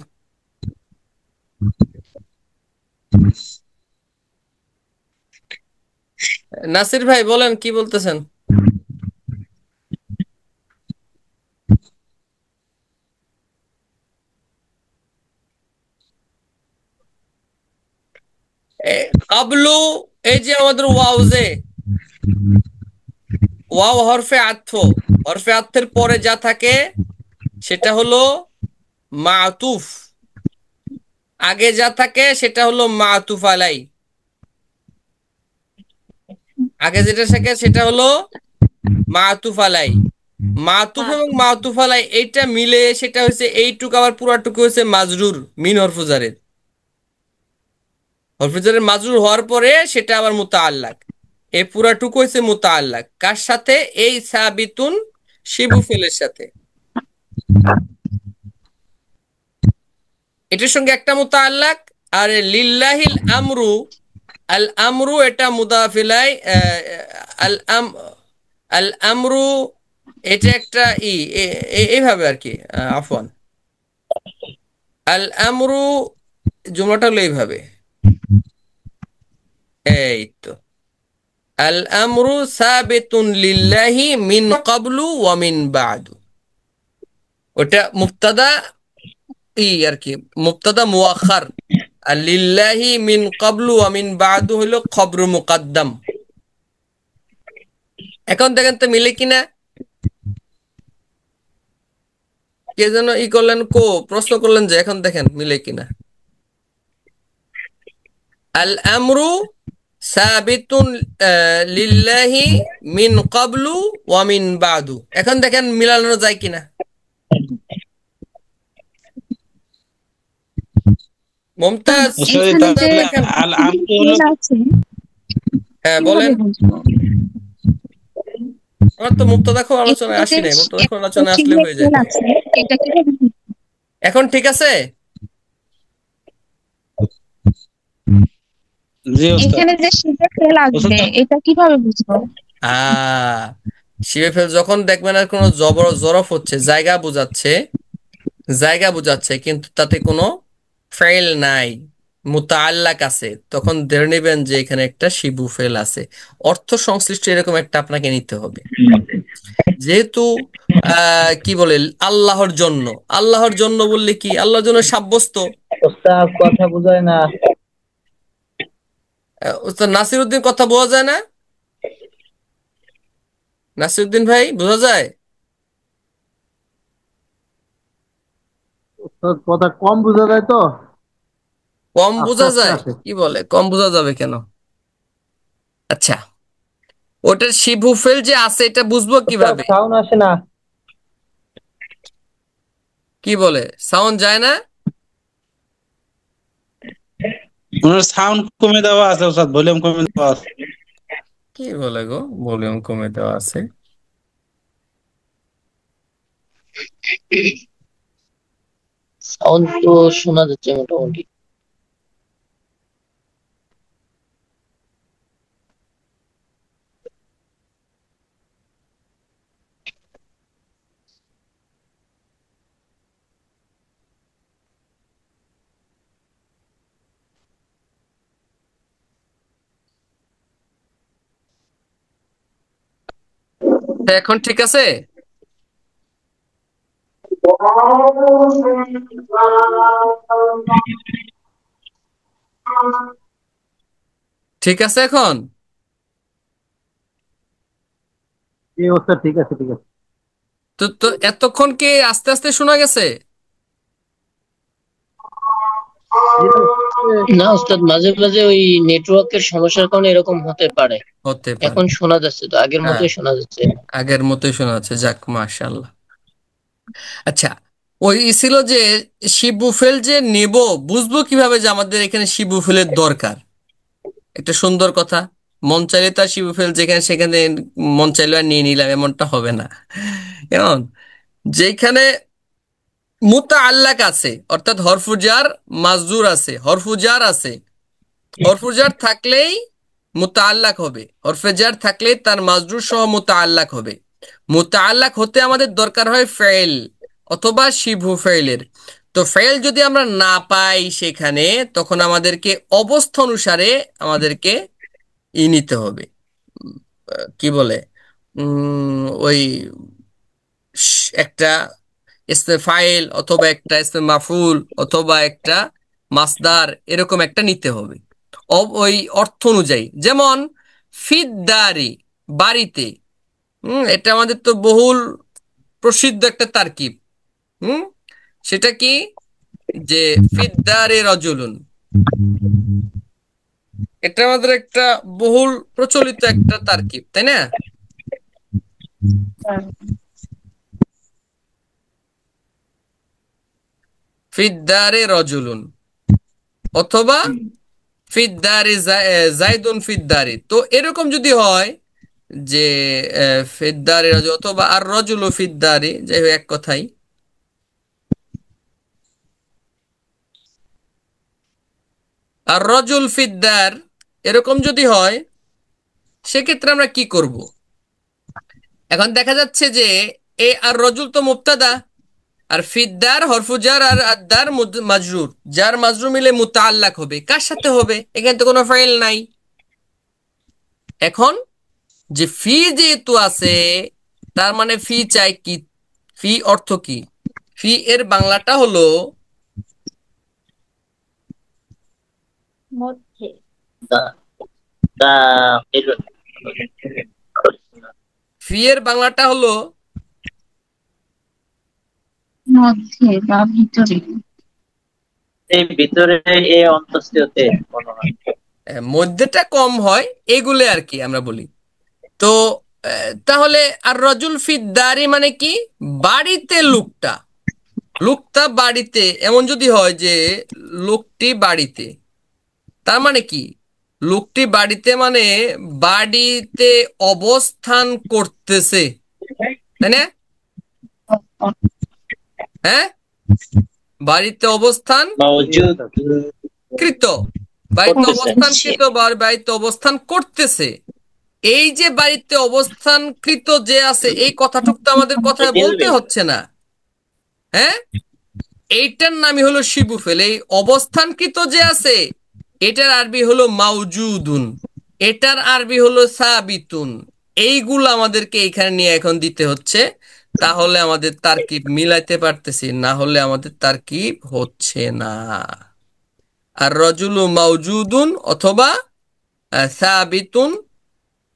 A: নাসির ভাই বলেন, কি বলতেছেন? কাবলু, এই যে আমাদের ওয়াও, যে ওয়াও হরফে আতফ, হরফে আতফের পরে যা থাকে সেটা হলো মাতুফ, আগে যা থাকে সেটা হলো মাতুফ আলাই। আগে যেটা থাকে সেটা হলো মাতুফ আলাই। মাতুফ এবং মাতুফ আলাই এইটা মিলে সেটা হচ্ছে এইটুক, আবার পুরাটুকু হচ্ছে মাজরুর মিন হরফুজারের। হরফুজারের মাজরুর হওয়ার পরে সেটা আবার মুতাআল্লাক। এই পুরাটুকু হচ্ছে মুতাআল্লাক কার সাথে? এই সাবিতুন শিবু ফেলের সাথে। এটার সঙ্গে একটা মুতাআল্লাক। আর লিল্লাহিল আমরু, আল আমরু এটা মুদাফ ইলাই, আল আম আল আমরু এটা একটা এইভাবে আর কি, আফওয়ান, আল আমরু জুমলাটা হলো এইভাবে, এই তো, আল আমরু সাবিতুন লিল্লাহি মিন ক্বাবলু ওয়া মিন বাদু। ওটা মুবতাদা আর কি, মুবতাদা মুআখার। আর লিল্লাহি মিন ক্বাবলু ওয়া মিন বাদু হলো খবর মুকাদ্দাম। এখন দেখেন তো মিলে কিনা। কে যেন করলেন, প্রশ্ন করলেন যে এখন দেখেন মিলে কিনা। আল আমরু সাবিতুন লিল্লাহি মিন ক্বাবলু ওয়া মিন বাদু। এখন দেখেন মিলানো যায় কিনা। মুমতাজ,
F: ওস্তাদ
E: এখানে যে
F: তাহলে
A: দেখেন।
F: আল আমরু হলো,
E: আছে
A: হ্যাঁ
E: কিভাবে
A: বলেন।
E: বুঝবো?
A: আমার তো মুক্তদা খুব আলোচনায়
E: এখানে
A: আসি
E: যে
A: নাই, মুক্তদা খুব
E: একটা
A: আলোচনায় আসলে
E: চিহ্নের
A: হয়ে
E: ফেল
A: যেত।
E: আছে, এটা কিভাবে বুঝবো?
A: এখন ঠিক আছে।
F: জি ওস্তাদ।
E: এখানে যে শিপের ফেল আসবে,
F: ওস্তাদ
E: এটা কিভাবে বুঝবো?
A: শিবে ফেল যখন দেখবেন আর কোনো জরফ হচ্ছে, জায়গা বোঝাচ্ছে কিন্তু তাতে কোনো ফেল নাই, মুতাআল্লাক আছে, তখন ধরে নেবেন যে এখানে একটা শিবু ফেল আছে। অর্থ সংশ্লিষ্ট এরকম একটা আপনাকে নিতে হবে। যেহেতু কি বলে আল্লাহর জন্য, আল্লাহর জন্য বললে কি আল্লাহর জন্য সাব্যস্ত।
I: ওস্তাদ কথা বুঝায় না।
A: ওস্তাদ নাসিরউদ্দিন কথা বোঝা যায় না? নাসিরউদ্দিন ভাই বোঝা যায়?
C: তোর কথা কম বোঝা যায় তো,
A: কম
C: আস্তে
A: বোঝা
C: আস্তে
A: যায়?
C: আসে।
A: কি বলে কম বোঝা যাবে কেন? আচ্ছা, ওটার শিবু ফেল যে আছে এটা বুঝবো
I: ওস্তাদ
A: কিভাবে?
I: সাউন্ড আসে না।
A: কি বলে সাউন্ড যায় না?
F: ওনার সাউন্ড কমে দেওয়া আছে ওস্তাদ, ভলিউম কমে দেওয়া আছে।
A: কি বলে গো, ভলিউম কমে দেওয়া আছে?
G: সাউন্ড তো শোনা যাচ্ছে মোটামুটি।
A: এখন ঠিক আছে? ঠিক আছে এখন?
C: এই অবস্থা ঠিক আছে, ঠিক আছে।
A: তো তো এতক্ষণ কি আস্তে আস্তে শোনা গেছে?
G: না ওস্তাদ, মাঝে মাঝে ওই নেটওয়ার্কের সমস্যার কারণে এরকম হতে পারে।
A: হতে পারে।
G: এখন শোনা যাচ্ছে তো, আগের
A: হ্যাঁ,
G: মতোই শোনা যাচ্ছে।
A: আগের মতোই শোনা যাচ্ছে। যাক, মাশাআল্লাহ। আচ্ছা, ওই ছিল যে শিবুফেল যে নেব, বুঝবো কিভাবে যে আমাদের এখানে শিবুফেলের দরকার? একটা সুন্দর কথা। মন চাইলে তো আর শিবুফেল যেখানে সেখানে মন চাইলে আর নিয়ে নিলাম, এমনটা হবে না। কেমন? যেখানে মুতাআল্লাক আছে, অর্থাৎ হরফুজার মাজরুর আছে, হরফুজার আছে, হরফুজার থাকলেই মুতাআল্লাক হবে, হরফুজার থাকলেই তার মাজরুর সহ মুতাআল্লাক হবে। মুতাআল্লাক হতে আমাদের দরকার হয় ফেল অথবা শিবহু ফেলের। তো ফেল যদি আমরা না পাই সেখানে, তখন আমাদেরকে অবস্থা অনুসারে আমাদেরকে নিতে হবে। কি বলে, ওই একটা ইসমে ফাইল অথবা একটা ইসমে মাফুল অথবা একটা মাসদার, এরকম একটা নিতে হবে ওই অর্থ অনুযায়ী। যেমন ফিদ্দারি, বাড়িতে। এটা আমাদের তো বহুল প্রসিদ্ধ একটা তারকিব। হুম সেটা কি? যে ফিদ্দারে রজুলুন, এটা আমাদের একটা বহুল প্রচলিত একটা তারকিব, তাই না? ফিদ্দারে রজুলুন অথবা ফিদ্দারি জাইদুন ফিদ্দারি। তো এরকম যদি হয় যে ফিদ্দারি রজুল অথবা আর রজুল ফিদ্দারি, যাই হোক এক কথাই। আর রজুল ফিদ্দার এরকম যদি হয়, সেক্ষেত্রে আমরা কি করব? এখন দেখা যাচ্ছে যে আর রজুল তো মুবতাদা, আর ফিদ্দার হরফুজার, আর আদার মাজরুর, যার মাজরুর মিলে মুতাআল্লাক হবে। কার সাথে হবে? এখানে তো কোনো ফাইল নাই। এখন যে ফি যেহেতু আছে, তার মানে ফি চাই কি? ফি অর্থ কি? ফি এর বাংলাটা হলো
D: মধ্যে।
A: ফি এর বাংলাটা হলো
E: মধ্যে বা ভিতরে।
I: এই ভিতরে এ অন্তঃস্থতে মনে হয়।
A: মধ্যেটা কম হয়, এগুলো আর কি আমরা বলি। তো তাহলে আর রজুল ফিদ্দারি মানে কি? বাড়িতে লোকটা, লোকটা বাড়িতে, এমন যদি হয় যে লোকটি বাড়িতে, তার মানে কি? লোকটি বাড়িতে মানে বাড়িতে অবস্থান করতেছে, তাই না? হ্যাঁ, বাড়িতে অবস্থান
I: মওজুদ।
A: কৃত, বাড়িতে অবস্থান
D: করতেছে।
A: কৃত, বাড়িতে অবস্থান করতেছে। এই যে বাড়িতে অবস্থানকৃত যে আছে, এই কথাটুক তো আমাদের কথায় বলতে হচ্ছে না। হ্যাঁ, এইটার নামই হলো শিবুফেল। এই অবস্থানকৃত যে আছে, এটার আরবি হলো মাউজুদুন, এটার আরবি হলো সাবিতুন। এইগুলো আমাদেরকে এখানে নিয়ে এখন দিতে হচ্ছে, তাহলে আমাদের তারকিব মিলাইতে পারতেছি, না হলে আমাদের তারকিব হচ্ছে না। আর রজুলু মাউজুদুন অথবা সাবিতুন,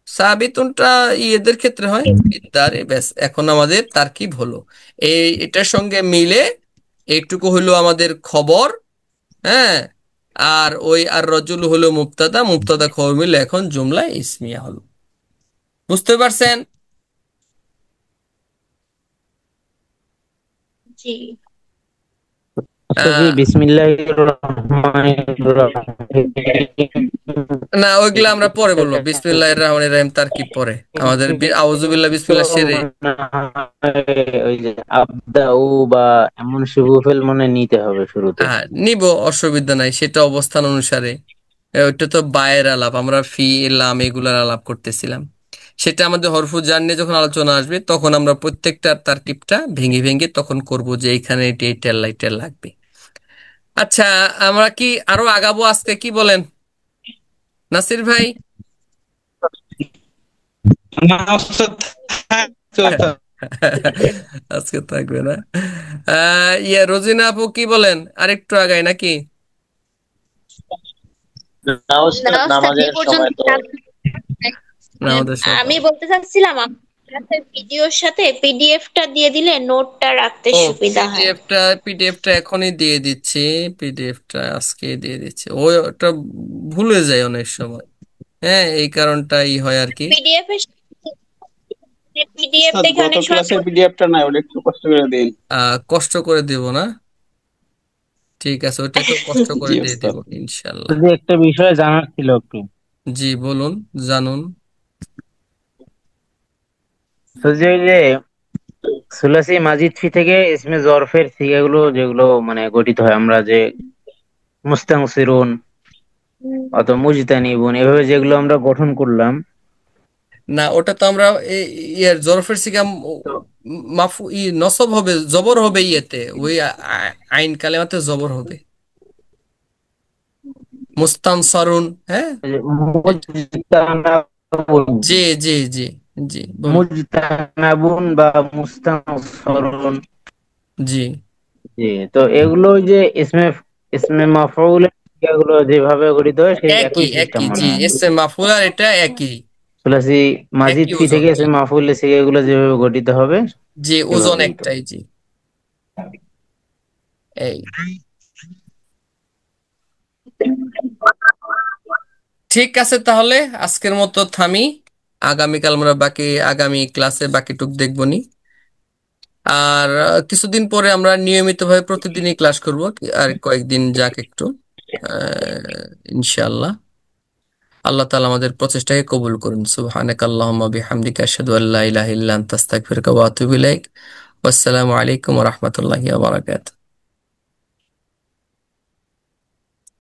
A: সাবিতুনটা এদের ক্ষেত্রে হয় ইদ্দারে। ব্যাস, এখন আমাদের তারকিব হলো। এটার সঙ্গে মিলে এইটুকু হলো আমাদের খবর। হ্যাঁ, আর ওই আর রজুল হলো মুবতাদা, মুবতাদা খবর মিলে এখন জুমলা ইসমিয়া হলো। বুঝতে পারছেন?
D: জি।
I: বিসমিল্লাহির রহমানির রহিম।
A: না, ওইগুলা আমরা পরে বলবো। বিসমিল্লাহির রহমানির রহিম তারকিব পরে, আমাদের আউযুবিল্লাহ বিসমিল্লাহ সেরে।
I: ওই যে আবদাউ বা এমন শুভফেল মনে নিতে হবে শুরুতে।
A: নিব, অসুবিধা নাই, সেটা অবস্থান অনুসারে। ওইটা তো বায়ের আলাপ, আমরা ফি লাম এগুলার আলাপ করতেছিলাম। সেটা আমাদের হরফু জার নিয়ে যখন আলোচনা আসবে, তখন আমরা প্রত্যেকটা তারকিবটা ভেঙে ভেঙে তখন করব যে এইখানে এটা এটা লাগবে। আচ্ছা, আমরা কি আরো আগাবো আজকে, কি বলেন নাসির ভাই?
F: না ওস্তাদ,
A: আজকে থাকবে না। রোজিনা আপু কি বলেন, আরেকটু আগাই নাকি?
H: না ওস্তাদ,
D: না ওস্তাদ, এই
H: নামাজের
D: পর্যন্ত
H: সময় তো।
A: না আমাদের সাথে
D: আমি বলতে চাচ্ছিলাম ক্লাসের ভিডিওর সাথে পিডিএফটা দিয়ে দিলে নোটটা রাখতে
A: ও
D: সুবিধা হয়।
A: পিডিএফটা এখনই দিয়ে দিচ্ছি, পিডিএফটা আজকে দিয়ে দিচ্ছি। ওটা ভুলে যায় অনেক সময়, হ্যাঁ এই কারণটাই হয় আর কি।
D: পিডিএফ এর পিডিএফ
B: স্যার
D: দেখে
B: গত
D: অনেক সময়
B: ক্লাসের পিডিএফটা নাই, ওটা একটু কষ্ট করে দিন।
A: কষ্ট করে দিব না, ঠিক আছে, ওটা তো কষ্ট করে
B: জি
A: দিয়ে দিব
B: ওস্তাদ।
A: ইনশাল্লাহ।
I: যদি একটা বিষয় জানার ছিল একটু,
A: জি বলুন, জানুন।
I: তো যে ওই যে সুলাসি মাজিদ ফি থেকে ইসমে জরফের সিগাগুলো যেগুলো মানে গঠিত হয়, আমরা যে মুস্তানসিরুন অথবা মুজতানিবুন এভাবে যেগুলো আমরা গঠন করলাম,
A: না ওটা তো আমরা ইয়ার জরফের সিগা
I: তো
A: মাফু নসব হবে, জবর হবে ইয়েতে, ওই আইন কালেমাতে জবর হবে, মুস্তানসারুন। হ্যাঁ
I: এই যে মুজতানাবুন
A: জি জি জি জি বলুন।
I: মুজতানাবুন বা মুস্তানসরুন,
A: জি
I: জি। তো এগুলো ওই যে ইসমে ইসমে মাফউলের সিগাগুলো যেভাবে গঠিত হয় সেই একই
A: একই
I: সিস্টেম
A: একই,
I: মনে
A: জি
I: হয়।
A: এসে মাফুল আর এটা একই,
I: তুলসী মাজিদ
A: একই
I: ফি
A: ওজন,
I: থেকে
A: জি
I: এসে মাহফুলের সিগাগুলো যেভাবে গঠিত হবে
A: জি ওজন
I: সেভাবেই তো।
A: একটাই, জি এই। ঠিক আছে তাহলে আজকের মতো থামি, আগামীকাল আমরা আগামী ক্লাসে বাকিটুক দেখবনি। আর কিছুদিন পরে আমরা নিয়মিতভাবে প্রতিদিনই ক্লাস করব, আর কয়েকদিন যাক একটু, ইনশাআল্লাহ। আল্লাহ তাআলা আমাদের প্রচেষ্টাকে কবুল করুন। সুবহানাকাল্লাহুম্মা বিহামদিকা আশহাদু আল্লা ইলাহা ইল্লা আনতা আস্তাগফিরুকা ওয়া আতুবু ইলাইক। ওয়াসসালামু আলাইকুম ওয়া রাহমাতুল্লাহি ওয়া বারাকাতুহু।